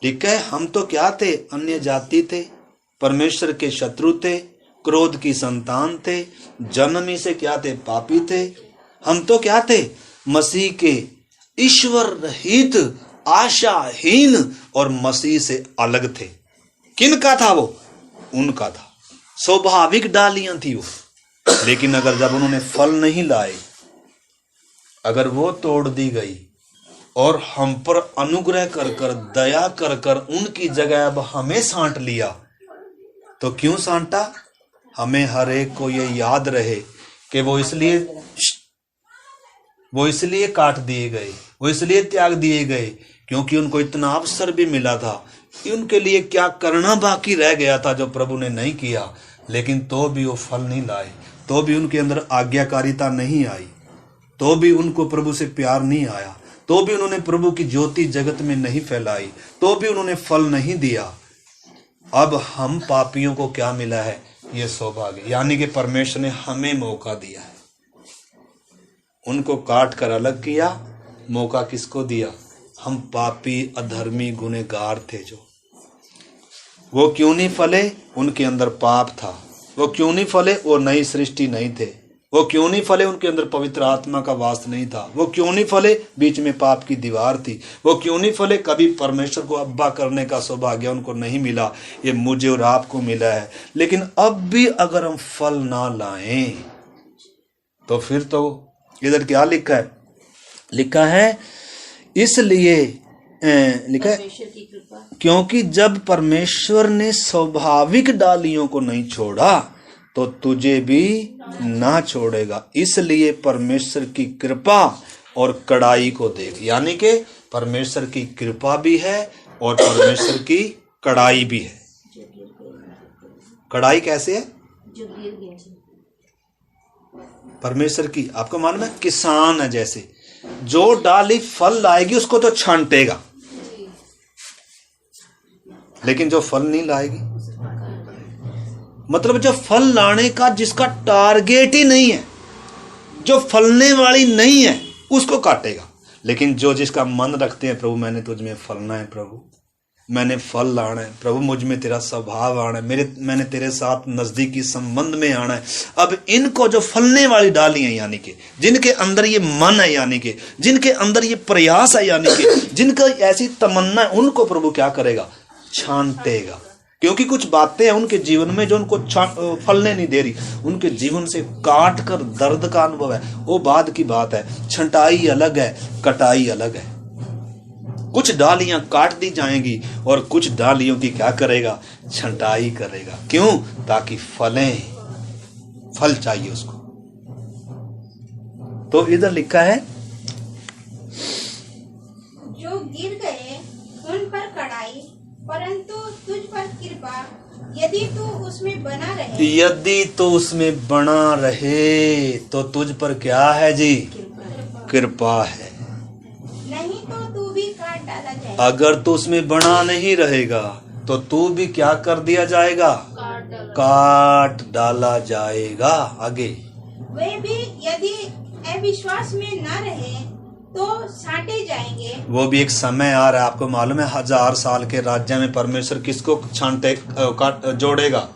ठीक है, हम तो क्या थे? अन्य जाति थे, परमेश्वर के शत्रु थे, क्रोध की संतान थे, जन्म ही से क्या थे? पापी थे। हम तो क्या थे? मसीह के ईश्वर रहित, आशाहीन और मसीह से अलग थे। किन का था वो? उनका था। स्वाभाविक डालियां थी वो। लेकिन अगर जब उन्होंने फल नहीं लाए, अगर वो तोड़ दी गई और हम पर अनुग्रह कर कर, दया कर कर उनकी जगह अब हमें सांट लिया, तो क्यों सांटा? हमें हर एक को ये याद रहे कि वो इसलिए काट दिए गए, वो इसलिए त्याग दिए गए क्योंकि उनको इतना अवसर भी मिला था कि उनके लिए क्या करना बाकी रह गया था जो प्रभु ने नहीं किया। लेकिन तो भी वो फल नहीं लाए, तो भी उनके अंदर आज्ञाकारिता नहीं आई, तो भी उनको प्रभु से प्यार नहीं आया, तो भी उन्होंने प्रभु की ज्योति जगत में नहीं फैलाई, तो भी उन्होंने फल नहीं दिया। अब हम पापियों को क्या मिला है? ये सौभाग्य, यानी कि परमेश्वर ने हमें मौका दिया है। उनको काट कर अलग किया, मौका किसको दिया? हम पापी, अधर्मी, गुनहगार थे जो। वो क्यों नहीं फले? उनके अंदर पाप था। वो क्यों नहीं फले? वो नई सृष्टि नहीं थे। वो क्यों नहीं फले? उनके अंदर पवित्र आत्मा का वास नहीं था। वो क्यों नहीं फले? बीच में पाप की दीवार थी। वो क्यों नहीं फले? कभी परमेश्वर को अब्बा करने का सौभाग्य उनको नहीं मिला। ये मुझे और आपको मिला है। लेकिन अब भी अगर हम फल ना लाएं तो फिर तो इधर क्या लिखा है? लिखा है इसलिए लिखा है क्योंकि जब परमेश्वर ने स्वाभाविक डालियों को नहीं छोड़ा तो तुझे भी ना छोड़ेगा। इसलिए परमेश्वर की कृपा और कड़ाई को देख। यानी कि परमेश्वर की कृपा भी है और परमेश्वर की कड़ाई भी है। कड़ाई कैसे है? परमेश्वर की, आपको मालूम है, किसान है जैसे, जो डाली फल लाएगी उसको तो छांटेगा, लेकिन जो फल नहीं लाएगी, मतलब जो फल लाने का जिसका टारगेट ही नहीं है, जो फलने वाली नहीं है, उसको काटेगा। लेकिन जो जिसका मन रखते हैं, प्रभु मैंने तुझ में फलना है, प्रभु मैंने फल लाना है, प्रभु मुझ में तेरा स्वभाव आना है, मैंने तेरे साथ नजदीकी संबंध में आना है। अब इनको जो फलने वाली डाली है, यानी कि जिनके अंदर ये मन है, यानी कि जिनके अंदर ये प्रयास है, यानी कि जिनका ऐसी तमन्ना है, उनको प्रभु क्या करेगा? छांटेगा। क्योंकि कुछ बातें हैं उनके जीवन में जो उनको फलने नहीं दे रही, उनके जीवन से काट कर दर्द का अनुभव है, वो बाद की बात है। छंटाई अलग है, कटाई अलग है। कुछ डालियां काट दी जाएंगी और कुछ डालियों की क्या करेगा? छंटाई करेगा। क्यों? ताकि फलें, फल चाहिए उसको। तो इधर लिखा है जो गिर गए उन पर कड़ाई, परंतु तुझ पर कृपा, यदि तू उसमें बना रहे। यदि तू उसमें बना रहे तो तुझ पर क्या है जी? कृपा है। नहीं तो तू भी काट डाला जाएगा। अगर तू उसमें बना नहीं रहेगा तो तू भी क्या कर दिया जाएगा? काट डाला जाएगा। आगे वे भी यदि अविश्वास में न रहे तो साटे जाएंगे। वो भी एक समय आ रहा है, आपको मालूम है, 1000 साल के राज्य में परमेश्वर किसको छांटे जोड़ेगा?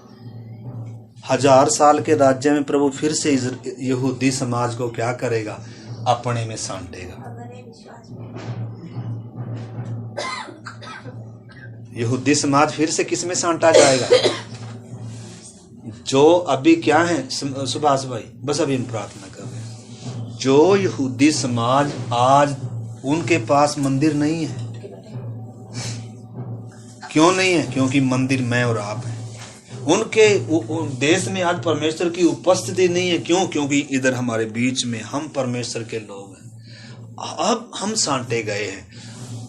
1000 साल के राज्य में प्रभु फिर से यहूदी समाज को क्या करेगा? अपने में सांटेगा। यहूदी समाज फिर से किस में सांटा जाएगा? जो अभी क्या है सुभाष भाई, बस अभी हम प्रार्थना कर रहे हैं। जो यहूदी समाज आज उनके पास मंदिर नहीं है। क्यों नहीं है? क्योंकि मंदिर मैं और आप हैं। उनके देश में आज परमेश्वर की उपस्थिति नहीं है। क्यों? क्योंकि इधर हमारे बीच में हम परमेश्वर के लोग हैं। अब हम सांटे गए हैं।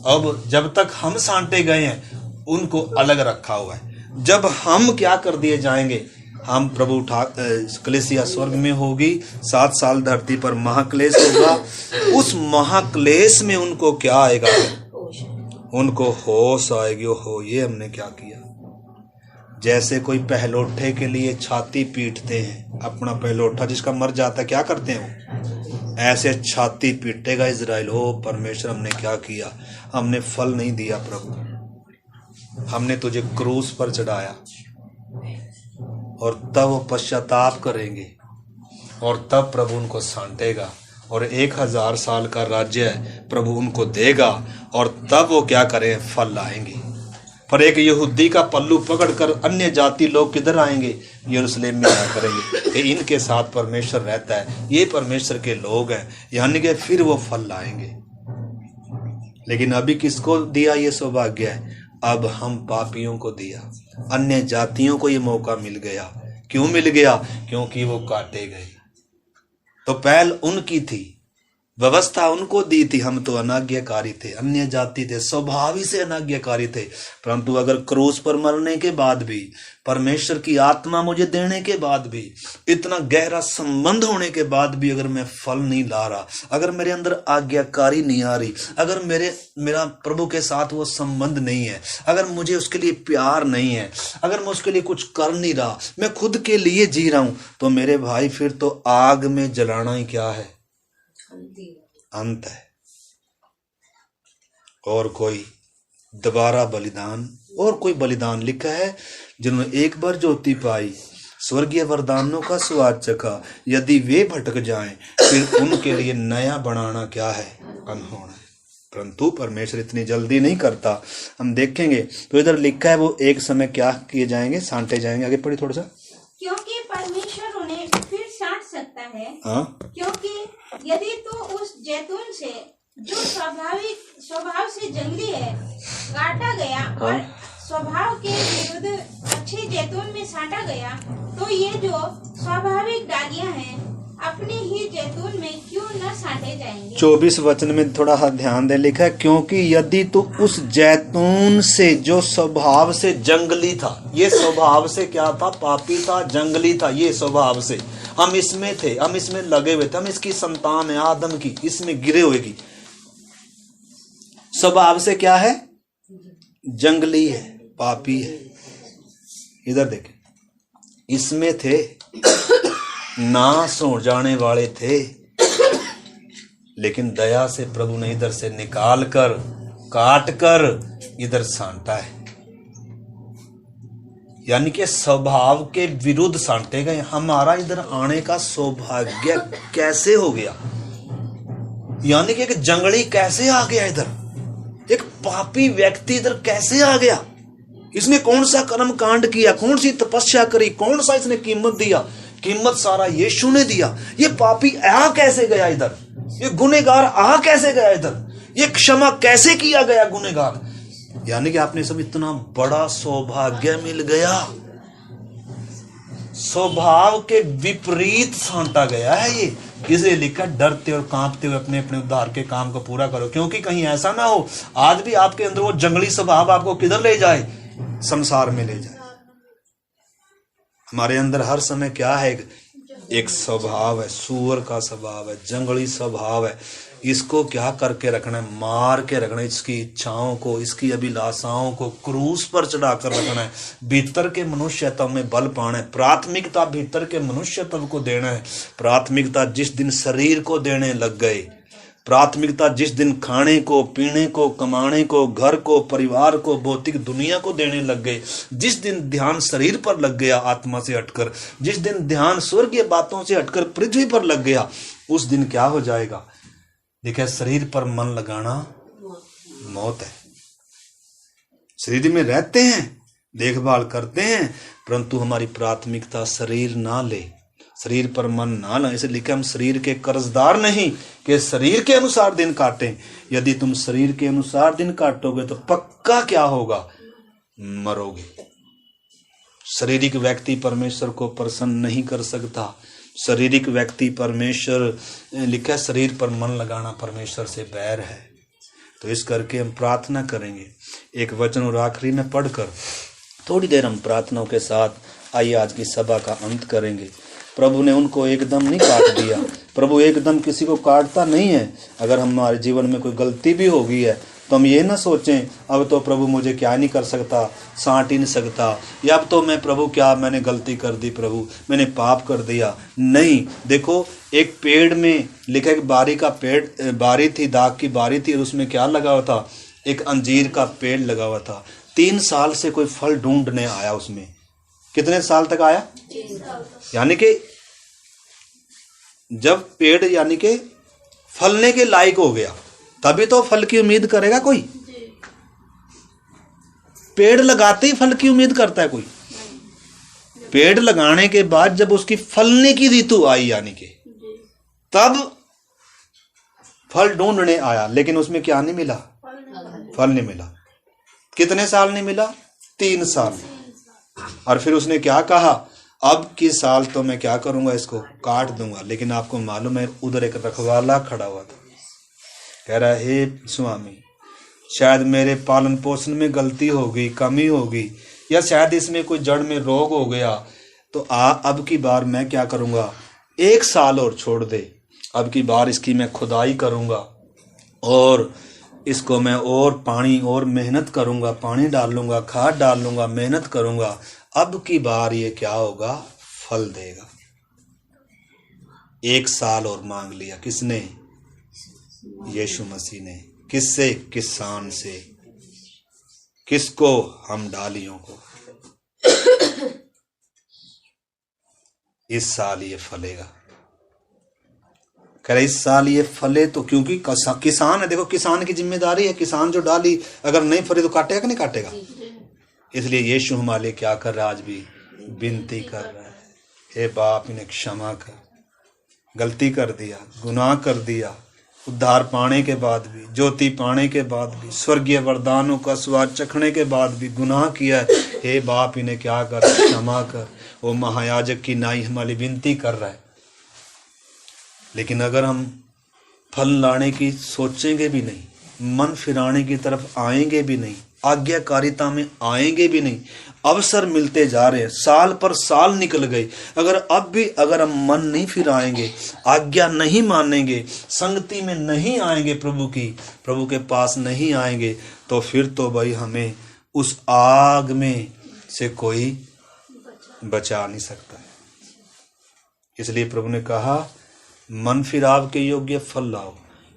अब जब तक हम सांटे गए हैं उनको अलग रखा हुआ है। जब हम क्या कर दिए जाएंगे, हम प्रभु कलेसिया स्वर्ग में होगी, 7 साल धरती पर महाक्लेश होगा। उस महाक्लेश में उनको क्या आएगा? उनको होश आएगी। हो ये हमने क्या किया। जैसे कोई पहलोठे के लिए छाती पीटते हैं, अपना पहलोठा जिसका मर जाता है क्या करते हैं वो? ऐसे छाती पीटेगा इजराइल। ओ परमेश्वर हमने क्या किया, हमने फल नहीं दिया प्रभु, हमने तुझे क्रूस पर चढ़ाया। और तब वो पश्चाताप करेंगे और तब प्रभु उनको सांटेगा और 1000 साल का राज्य प्रभु उनको देगा और तब वो क्या करें, फल लाएंगे। पर एक यहूदी का पल्लू पकड़कर अन्य जाति लोग किधर आएंगे? यरूशलेम में आया करेंगे कि इनके साथ परमेश्वर रहता है, ये परमेश्वर के लोग हैं, यानी कि फिर वो फल लाएंगे। लेकिन अभी किसको दिया ये सौभाग्य है? अब हम पापियों को दिया, अन्य जातियों को ये मौका मिल गया। क्यों मिल गया? क्योंकि वो काटे गए। तो पहल उनकी थी, व्यवस्था उनको दी थी, हम तो अनाज्ञाकारी थे, अन्य जाति थे, स्वभाव ही से अनाज्ञाकारी थे। परंतु अगर क्रूस पर मरने के बाद भी, परमेश्वर की आत्मा मुझे देने के बाद भी, इतना गहरा संबंध होने के बाद भी अगर मैं फल नहीं ला रहा, अगर मेरे अंदर आज्ञाकारी नहीं आ रही, अगर मेरा प्रभु के साथ वो संबंध नहीं है, अगर मुझे उसके लिए प्यार नहीं है, अगर मैं उसके लिए कुछ कर नहीं रहा, मैं खुद के लिए जी रहा हूं, तो मेरे भाई फिर तो आग में जलाना ही क्या है, अंत है। और कोई दोबारा बलिदान, और कोई बलिदान लिखा है जिन्होंने एक बार ज्योति पाई, स्वर्गीय वरदानों का स्वाद चखा, यदि वे भटक जाएं फिर उनके लिए नया बनाना क्या है, अनहोना है। परंतु परमेश्वर इतनी जल्दी नहीं करता, हम देखेंगे। तो इधर लिखा है वो एक समय क्या किए जाएंगे, सांटे जाएंगे। आगे पढ़ी थोड़ा सा। क्योंकि परमेश्वर उन्हें फिर साट सकता है। हाँ, क्योंकि यदि तो उस जैतून से जो स्वभाव से जंगली है काटा गया, हाँ, और स्वभाव के विरुद्ध अच्छे जैतून में साटा गया, तो ये जो स्वाभाविक डालियां हैं अपने ही जैतून में क्यों न साटे जाएंगे। 24 वचन में थोड़ा सा ध्यान दे, लिखा है क्योंकि यदि तो उस जैतून से जो स्वभाव से जंगली था, ये स्वभाव से क्या था, पापी था, जंगली था, ये स्वभाव से हम इसमें थे, हम इसमें लगे हुए थे, हम इसकी संतान है, आदम की, इसमें गिरे हुए की। स्वभाव से क्या है, जंगली है, पापी है। इधर देखें, इसमें थे, नाश हो जाने वाले थे, लेकिन दया से प्रभु ने इधर से निकाल कर, काट कर इधर सांटा है। यानी कि स्वभाव के विरुद्ध सांटे गए। हमारा इधर आने का सौभाग्य कैसे हो गया, यानी कि एक जंगली कैसे आ गया इधर, एक पापी व्यक्ति इधर कैसे आ गया। इसने कौन सा कर्म कांड किया, कौन सी तपस्या करी, कौन सा इसने कीमत दिया, कीमत सारा यीशु ने दिया। ये पापी आ कैसे गया इधर, ये गुनहगार आ कैसे गया इधर, ये क्षमा कैसे किया गया गुनहगार। यानी कि आपने सब इतना बड़ा सौभाग्य मिल गया। स्वभाव के विपरीत सांटा गया है ये। इसलिए लिखा, डरते और कांपते हुए अपने अपने उद्धार के काम को पूरा करो, क्योंकि कहीं ऐसा ना हो आज भी आपके अंदर वो जंगली स्वभाव आपको किधर ले जाए, संसार में ले जाए। हमारे अंदर हर समय क्या है, एक स्वभाव है, सूअर का स्वभाव है, जंगली स्वभाव है। इसको क्या करके रखना है, मार के रखना है, इसकी इच्छाओं को, इसकी अभिलाषाओं को क्रूस पर चढ़ा कर रखना है। भीतर के मनुष्यत्व में बल पाना है, प्राथमिकता भीतर के मनुष्यत्व को देना है। प्राथमिकता जिस दिन शरीर को देने लग गए, प्राथमिकता जिस दिन खाने को, पीने को, कमाने को, घर को, परिवार को, भौतिक दुनिया को देने लग गए, जिस दिन ध्यान शरीर पर लग गया आत्मा से हटकर, जिस दिन ध्यान स्वर्गीय बातों से हटकर पृथ्वी पर लग गया, उस दिन क्या हो जाएगा। देखिए, शरीर पर मन लगाना मौत है। शरीर में रहते हैं, देखभाल करते हैं, परंतु हमारी प्राथमिकता शरीर ना ले, शरीर पर मन ना लाए। इसे लिखा हम शरीर के कर्जदार नहीं कि शरीर के अनुसार दिन काटें। यदि तुम शरीर के अनुसार दिन काटोगे तो पक्का क्या होगा, मरोगे। शारीरिक व्यक्ति परमेश्वर को प्रसन्न नहीं कर सकता। शारीरिक व्यक्ति परमेश्वर, लिखा शरीर पर मन लगाना परमेश्वर से बैर है। तो इस करके हम प्रार्थना करेंगे। एक वचन और आखिरी में पढ़कर थोड़ी देर हम प्रार्थनाओं के साथ आइए आज की सभा का अंत करेंगे। प्रभु ने उनको एकदम नहीं काट दिया। प्रभु एकदम किसी को काटता नहीं है। अगर हमारे जीवन में कोई गलती भी हो गई है तो हम ये ना सोचें अब तो प्रभु मुझे क्या नहीं कर सकता, साँट ही नहीं सकता, या अब तो मैं प्रभु क्या मैंने गलती कर दी, प्रभु मैंने पाप कर दिया। नहीं, देखो एक पेड़ में लिखा है कि बारी का पेड़, बारी थी, दाग की बारी थी, और उसमें क्या लगा हुआ था, एक अंजीर का पेड़ लगा हुआ था। 3 साल से कोई फल ढूंढने आया उसमें। कितने साल तक आया? यानी कि जब पेड़ यानी कि फलने के लायक हो गया तभी तो फल की उम्मीद करेगा कोई। पेड़ लगाते ही फल की उम्मीद करता है कोई? पेड़ लगाने के बाद जब उसकी फलने की ऋतु आई यानी कि तब फल ढूंढने आया, लेकिन उसमें क्या नहीं मिला, फल नहीं मिला। कितने साल नहीं मिला? 3 साल। और फिर उसने क्या कहा, अब की साल तो मैं क्या करूंगा, इसको काट दूंगा। लेकिन आपको मालूम है उधर एक रखवाला खड़ा हुआ था, कह रहा है हे स्वामी, शायद मेरे पालन पोषण में गलती होगी, कमी होगी, या शायद इसमें कोई जड़ में रोग हो गया, तो अब की बार मैं क्या करूंगा, 1 साल और छोड़ दे। अब की बार इसकी मैं खुदाई करूंगा और इसको मैं और पानी और मेहनत करूंगा, पानी डाल लूंगा, खाद डाल लूंगा, मेहनत करूंगा। अब की बार ये क्या होगा, फल देगा। 1 साल और मांग लिया। किसने? यीशु मसीह ने। किससे? किसान से। किसको? हम डालियों को। इस साल ये फलेगा। कह रहे इस साल ये फले तो, क्योंकि किसान है। देखो किसान की जिम्मेदारी है, किसान जो डाली अगर नहीं फले तो काटेगा कि नहीं काटेगा। इसलिए यीशु हमारे लिए क्या कर रहा है, आज भी विनती कर रहा है, हे बाप इन्हें क्षमा कर। गलती कर दिया, गुनाह कर दिया, उद्धार पाने के बाद भी, ज्योति पाने के बाद भी, स्वर्गीय वरदानों का स्वाद चखने के बाद भी गुनाह किया है। हे बाप इन्हें क्या कर, क्षमा कर। वो महायाजक की नाई हमारी विनती कर रहा है। लेकिन अगर हम फल लाने की सोचेंगे भी नहीं, मन फिराने की तरफ आएंगे भी नहीं, आज्ञाकारिता में आएंगे भी नहीं, अवसर मिलते जा रहे हैं, साल पर साल निकल गए, अगर हम मन नहीं फिराएंगे, आज्ञा नहीं मानेंगे, संगति में नहीं आएंगे, प्रभु के पास नहीं आएंगे, तो फिर तो भाई हमें उस आग में से कोई बचा नहीं सकता है। इसलिए प्रभु ने कहा मन फिराव के योग्य फल लाओ।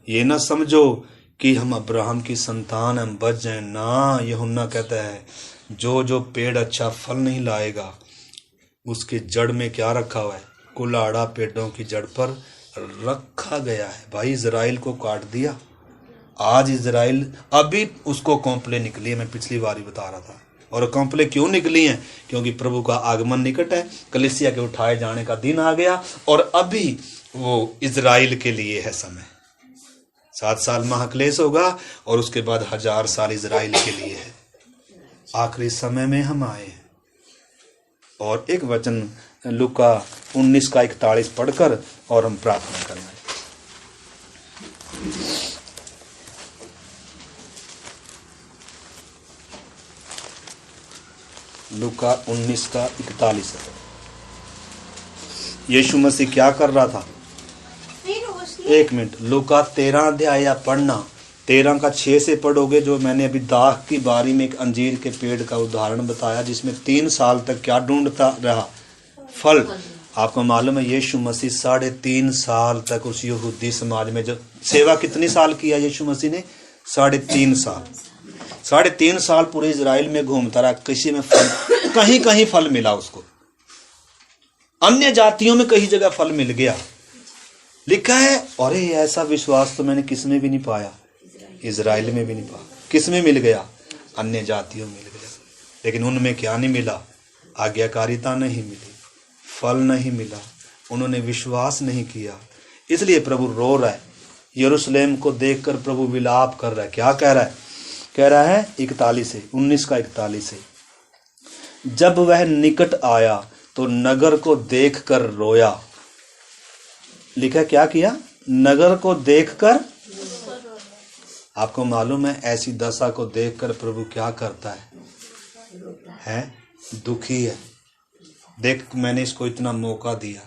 ये ना समझो कि हम अब्राहम की संतान हम बच जाएं ना। यूहन्ना कहता है जो पेड़ अच्छा फल नहीं लाएगा उसके जड़ में क्या रखा हुआ है, कुल्हाड़ा पेड़ों की जड़ पर रखा गया है। भाई इजराइल को काट दिया। आज इजराइल अभी उसको कौंपले निकली है। मैं पिछली बार ही बता रहा था। और कौंपले क्यों निकली हैं? क्योंकि प्रभु का आगमन निकट है, कलीसिया के उठाए जाने का दिन आ गया और अभी वो इजराइल के लिए है समय। 7 साल महाक्लेश होगा और उसके बाद 1000 साल इजराइल के लिए है। आखिरी समय में हम आए। और एक वचन लूका 19 का 41 पढ़कर और हम प्रार्थना करेंगे। लूका 19 का 41। यीशु मसीह क्या कर रहा था? एक मिनट, लूका 13 अध्याय या पढ़ना, 13 का 6 से पढ़ोगे। जो मैंने अभी दाख की बारी में एक अंजीर के पेड़ का उदाहरण बताया जिसमें 3 साल तक क्या ढूंढता रहा, फल। आपको मालूम है यीशु मसीह 3.5 साल तक उस यहूदी समाज में जो सेवा, कितनी साल किया यीशु मसीह ने? 3.5 साल। 3.5 साल पूरे इजराइल में घूमता रहा। किसी में फल, कहीं कहीं फल मिला उसको, अन्य जातियों में कई जगह फल मिल गया। लिखा है अरे ऐसा विश्वास तो मैंने किस में भी नहीं पाया, इजराइल में भी नहीं पाया। किस में मिल गया? अन्य जातियों में मिल गया। लेकिन उनमें क्या नहीं मिला? आज्ञाकारिता नहीं मिली, फल नहीं मिला, उन्होंने विश्वास नहीं किया, इसलिए प्रभु रो रहा है। यरूशलेम को देखकर प्रभु विलाप कर रहा है। क्या कह रहा है? कह रहा है 19 का 41 से, जब वह निकट आया तो नगर को देखकर रोया। लिखा क्या किया? नगर को देखकर। आपको मालूम है ऐसी दशा को देखकर प्रभु क्या करता है? दुखी है। देख मैंने इसको इतना मौका दिया,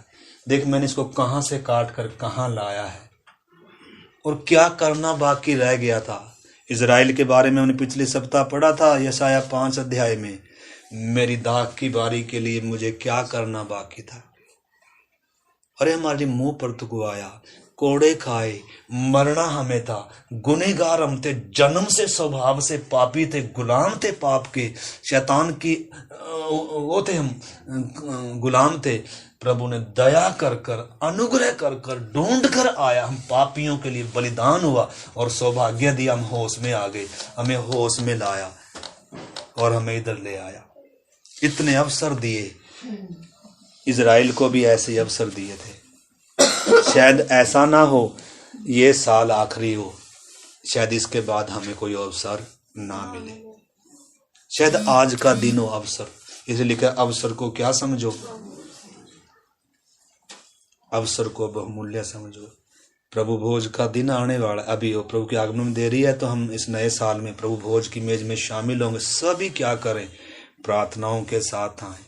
देख मैंने इसको कहां से काट कर कहां लाया है, और क्या करना बाकी रह गया था। इजराइल के बारे में हमने पिछले सप्ताह पढ़ा था यशाया 5 अध्याय में, मेरी दाग की बारी के लिए मुझे क्या करना बाकी था। अरे हमारे मुंह पर थुकवाया, कोड़े खाए, मरना हमें था, गुनहगार हम थे, जन्म से स्वभाव से पापी थे, गुलाम थे पाप के, शैतान की वो थे, हम गुलाम थे। प्रभु ने दया कर कर, अनुग्रह कर कर, ढूंढ कर आया, हम पापियों के लिए बलिदान हुआ और सौभाग्य दिया, हम होश में आ गए, हमें होश में लाया और हमें इधर ले आया। इतने अवसर दिए, इजराइल को भी ऐसे अवसर दिए थे। शायद ऐसा ना हो ये साल आखिरी हो, शायद इसके बाद हमें कोई अवसर ना मिले, शायद आज का दिन हो अवसर। इसलिए लिखा अवसर को क्या समझो? अवसर को बहुमूल्य समझो। प्रभु भोज का दिन आने वाला अभी हो, प्रभु के आगमन में देरी है, तो हम इस नए साल में प्रभु भोज की मेज में शामिल होंगे। सभी क्या करें? प्रार्थनाओं के साथ आए,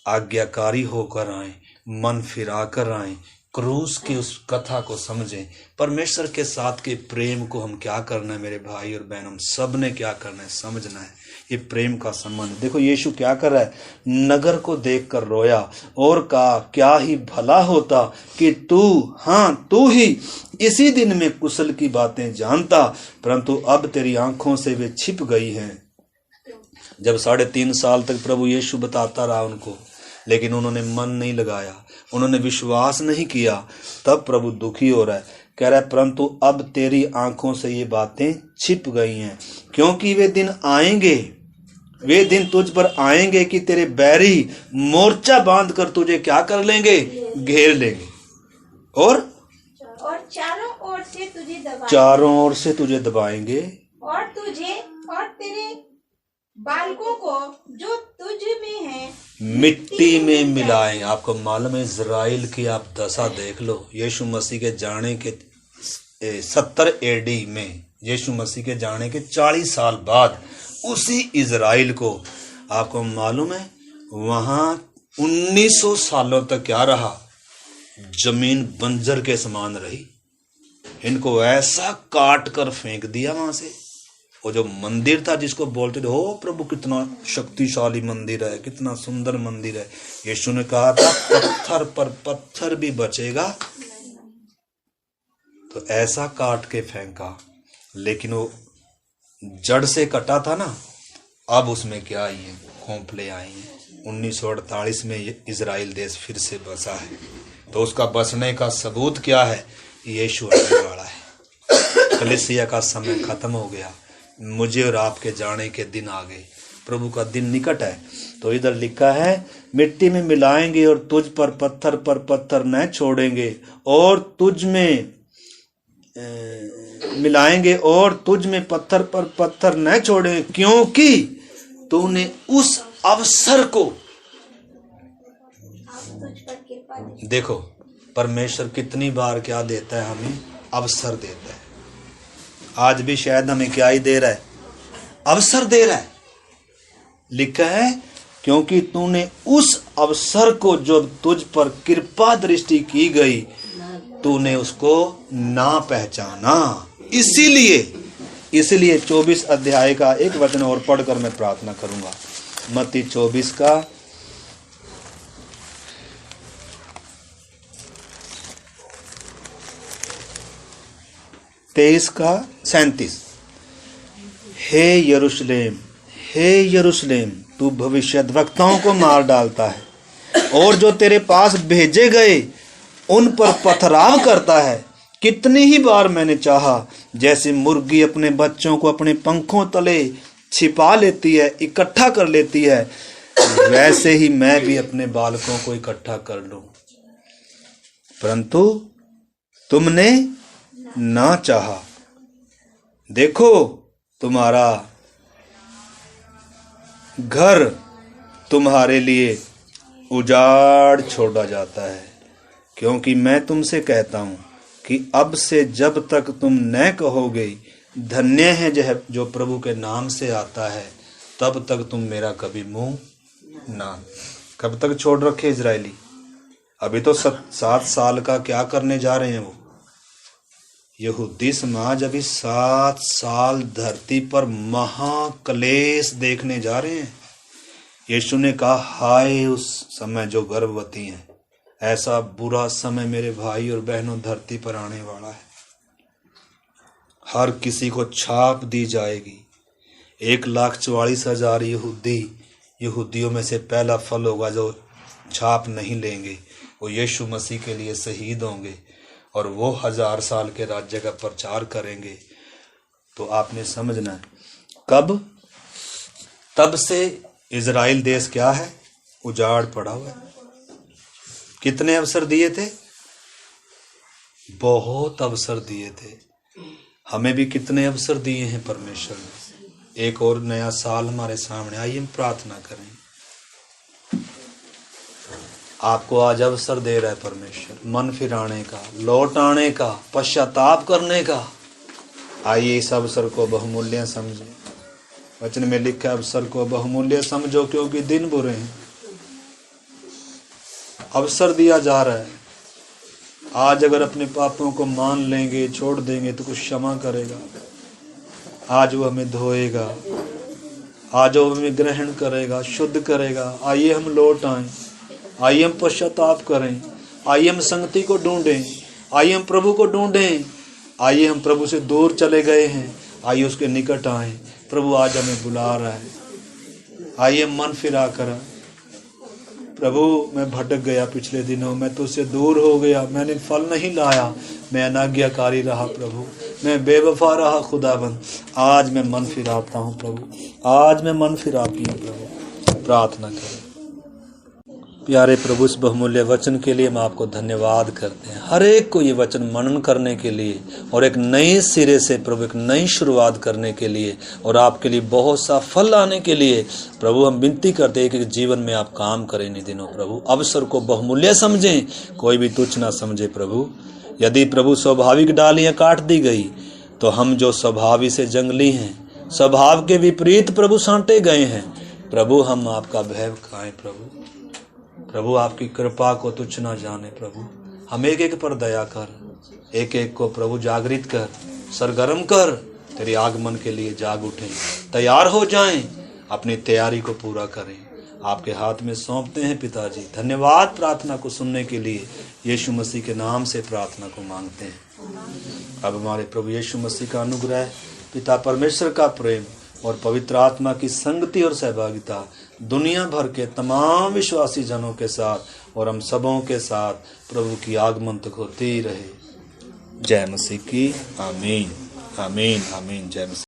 आज्ञाकारी होकर आए, मन फिरा कर आए, क्रूस की उस कथा को समझें, परमेश्वर के साथ के प्रेम को हम क्या करना है मेरे भाई और बहन, हम सब ने क्या करना है, समझना है। ये प्रेम का संबंध। देखो यीशु क्या कर रहा है? नगर को देखकर रोया और कहा, क्या ही भला होता कि तू ही इसी दिन में कुशल की बातें जानता, परंतु अब तेरी आंखों से वे छिप गई हैं। जब 3.5 साल तक प्रभु यीशु बताता रहा उनको, लेकिन उन्होंने मन नहीं लगाया, उन्होंने विश्वास नहीं किया, तब प्रभु दुखी हो रहा है। कह रहा है, परंतु अब तेरी आंखों से ये बातें छिप गई हैं, क्योंकि वे दिन आएंगे, वे दिन तुझ पर आएंगे कि तेरे बैरी मोर्चा बांध कर तुझे क्या कर लेंगे? घेर लेंगे, और चारों ओर से तुझे दबाएंगे, चारों ओर से तुझे दबाएंगे, और तुझे और तेरे बालकों को जो तुझ में है मिट्टी में मिलाएं। आपको मालूम है इजराइल की आप दशा देख लो। यीशु मसीह के जाने के 70 AD में, यीशु मसीह के जाने के 40 साल बाद उसी इजराइल को आपको मालूम है वहां 1900 सालों तक क्या रहा? जमीन बंजर के समान रही। इनको ऐसा काट कर फेंक दिया वहां से। वो जो मंदिर था जिसको बोलते थे, हो प्रभु कितना शक्तिशाली मंदिर है, कितना सुंदर मंदिर है, यीशु ने कहा था पत्थर पर पत्थर भी बचेगा। तो ऐसा काट के फेंका, लेकिन वो जड़ से कटा था ना, अब उसमें क्या आई है? खोपले आई हैं। 1948 में इजराइल देश फिर से बसा है। तो उसका बसने का सबूत क्या है? यीशु आने वाला है। कलीसिया का समय खत्म हो गया, मुझे और आपके जाने के दिन आ गए, प्रभु का दिन निकट है। तो इधर लिखा है, मिट्टी में मिलाएंगे और तुझ पर पत्थर न छोड़ेंगे, और तुझ में मिलाएंगे और तुझ में पत्थर पर पत्थर न छोड़ेंगे, क्योंकि तूने उस अवसर को। देखो परमेश्वर कितनी बार क्या देता है हमें? अवसर देता है। आज भी शायद हमें क्या ही दे रहा है? अवसर दे रहा है। लिखा है, क्योंकि तूने उस अवसर को जो तुझ पर कृपा दृष्टि की गई, तूने उसको ना पहचाना। इसीलिए 24 अध्याय का एक वचन और पढ़कर मैं प्रार्थना करूंगा। मत्ती 24 का 23 का 37। हे यरूशलेम, तू भविष्यद्वक्ताओं को मार डालता है और जो तेरे पास भेजे गए उन पर पथराव करता है। कितनी ही बार मैंने चाहा, जैसे मुर्गी अपने बच्चों को अपने पंखों तले छिपा लेती है, इकट्ठा कर लेती है, वैसे ही मैं भी अपने बालकों को इकट्ठा कर लूं। परंतु तुमने ना चाहा। देखो तुम्हारा घर तुम्हारे लिए उजाड़ छोड़ा जाता है, क्योंकि मैं तुमसे कहता हूं कि अब से जब तक तुम न कहोगे धन्य है जो प्रभु के नाम से आता है, तब तक तुम मेरा कभी मुंह ना। कब तक छोड़ रखे इजरायली? अभी तो 7 साल का क्या करने जा रहे हैं वो यहूदी समाज। अभी 7 साल धरती पर महाक्लेश देखने जा रहे हैं। यीशु ने कहा, हाय उस समय जो गर्भवती हैं, ऐसा बुरा समय मेरे भाई और बहनों धरती पर आने वाला है। हर किसी को छाप दी जाएगी। 1,44,000 यहूदियों में से पहला फल होगा जो छाप नहीं लेंगे, वो यीशु मसीह के लिए शहीद होंगे और वो 1000 साल के राज्य का प्रचार करेंगे। तो आपने समझना है कब? तब से इजराइल देश क्या है? उजाड़ पड़ा हुआ है। कितने अवसर दिए थे? बहुत अवसर दिए थे। हमें भी कितने अवसर दिए हैं परमेश्वर ने। एक और नया साल हमारे सामने। आइए हम प्रार्थना करें। आपको आज अवसर दे रहा है परमेश्वर, मन फिराने का, लौट आने का, पश्चाताप करने का। आइए इस अवसर को बहुमूल्य समझें। वचन में लिखा अवसर को बहुमूल्य समझो, क्योंकि दिन बुरे हैं। अवसर दिया जा रहा है। आज अगर अपने पापों को मान लेंगे, छोड़ देंगे, तो कुछ क्षमा करेगा। आज वो हमें धोएगा, आज वो हमें ग्रहण करेगा, शुद्ध करेगा। आइए हम लौट आएं, आइए हम पश्चाताप करें, आइए हम संगति को ढूंढें, आइए हम प्रभु को ढूंढें। आइए हम प्रभु से दूर चले गए हैं, आइए उसके निकट आए। प्रभु आज हमें बुला रहा है। आइए मन फिरा कर, प्रभु मैं भटक गया पिछले दिनों, मैं तुझसे दूर हो गया, मैंने फल नहीं लाया, मैं अनाज्ञाकारी रहा प्रभु, मैं बेवफा रहा खुदाबंद। आज मैं मन फिराता हूँ प्रभु, आज मैं मन फिराती हूँ प्रभु। प्रार्थना करें। प्यारे प्रभु, इस बहुमूल्य वचन के लिए हम आपको धन्यवाद करते हैं। हर एक को ये वचन मनन करने के लिए और एक नए सिरे से प्रभु एक नई शुरुआत करने के लिए और आपके लिए बहुत सा फल लाने के लिए प्रभु हम विनती करते हैं कि जीवन में आप काम करें इन दिनों प्रभु। अवसर को बहुमूल्य समझें, कोई भी तुच्छ ना समझे प्रभु। यदि प्रभु स्वाभाविक डालियां काट दी गई तो हम जो स्वभावी से जंगली हैं, स्वभाव के विपरीत प्रभु सांटे गए हैं प्रभु, हम आपका भय खाएं प्रभु। प्रभु आपकी कृपा को तुच्छ ना जाने प्रभु। हम एक एक पर दया कर, एक एक को प्रभु जागृत कर, सरगर्म कर, तेरे आगमन के लिए जाग उठें, तैयार हो जाएं, अपनी तैयारी को पूरा करें। आपके हाथ में सौंपते हैं पिताजी। धन्यवाद प्रार्थना को सुनने के लिए। यीशु मसीह के नाम से प्रार्थना को मांगते हैं। अब हमारे प्रभु यीशु मसीह का अनुग्रह, पिता परमेश्वर का प्रेम और पवित्र आत्मा की संगति और सहभागिता दुनिया भर के तमाम विश्वासी जनों के साथ और हम सबों के साथ प्रभु की आगमन तक होती रहे। जय मसीह की। आमीन, आमीन, आमीन। जय मसीह।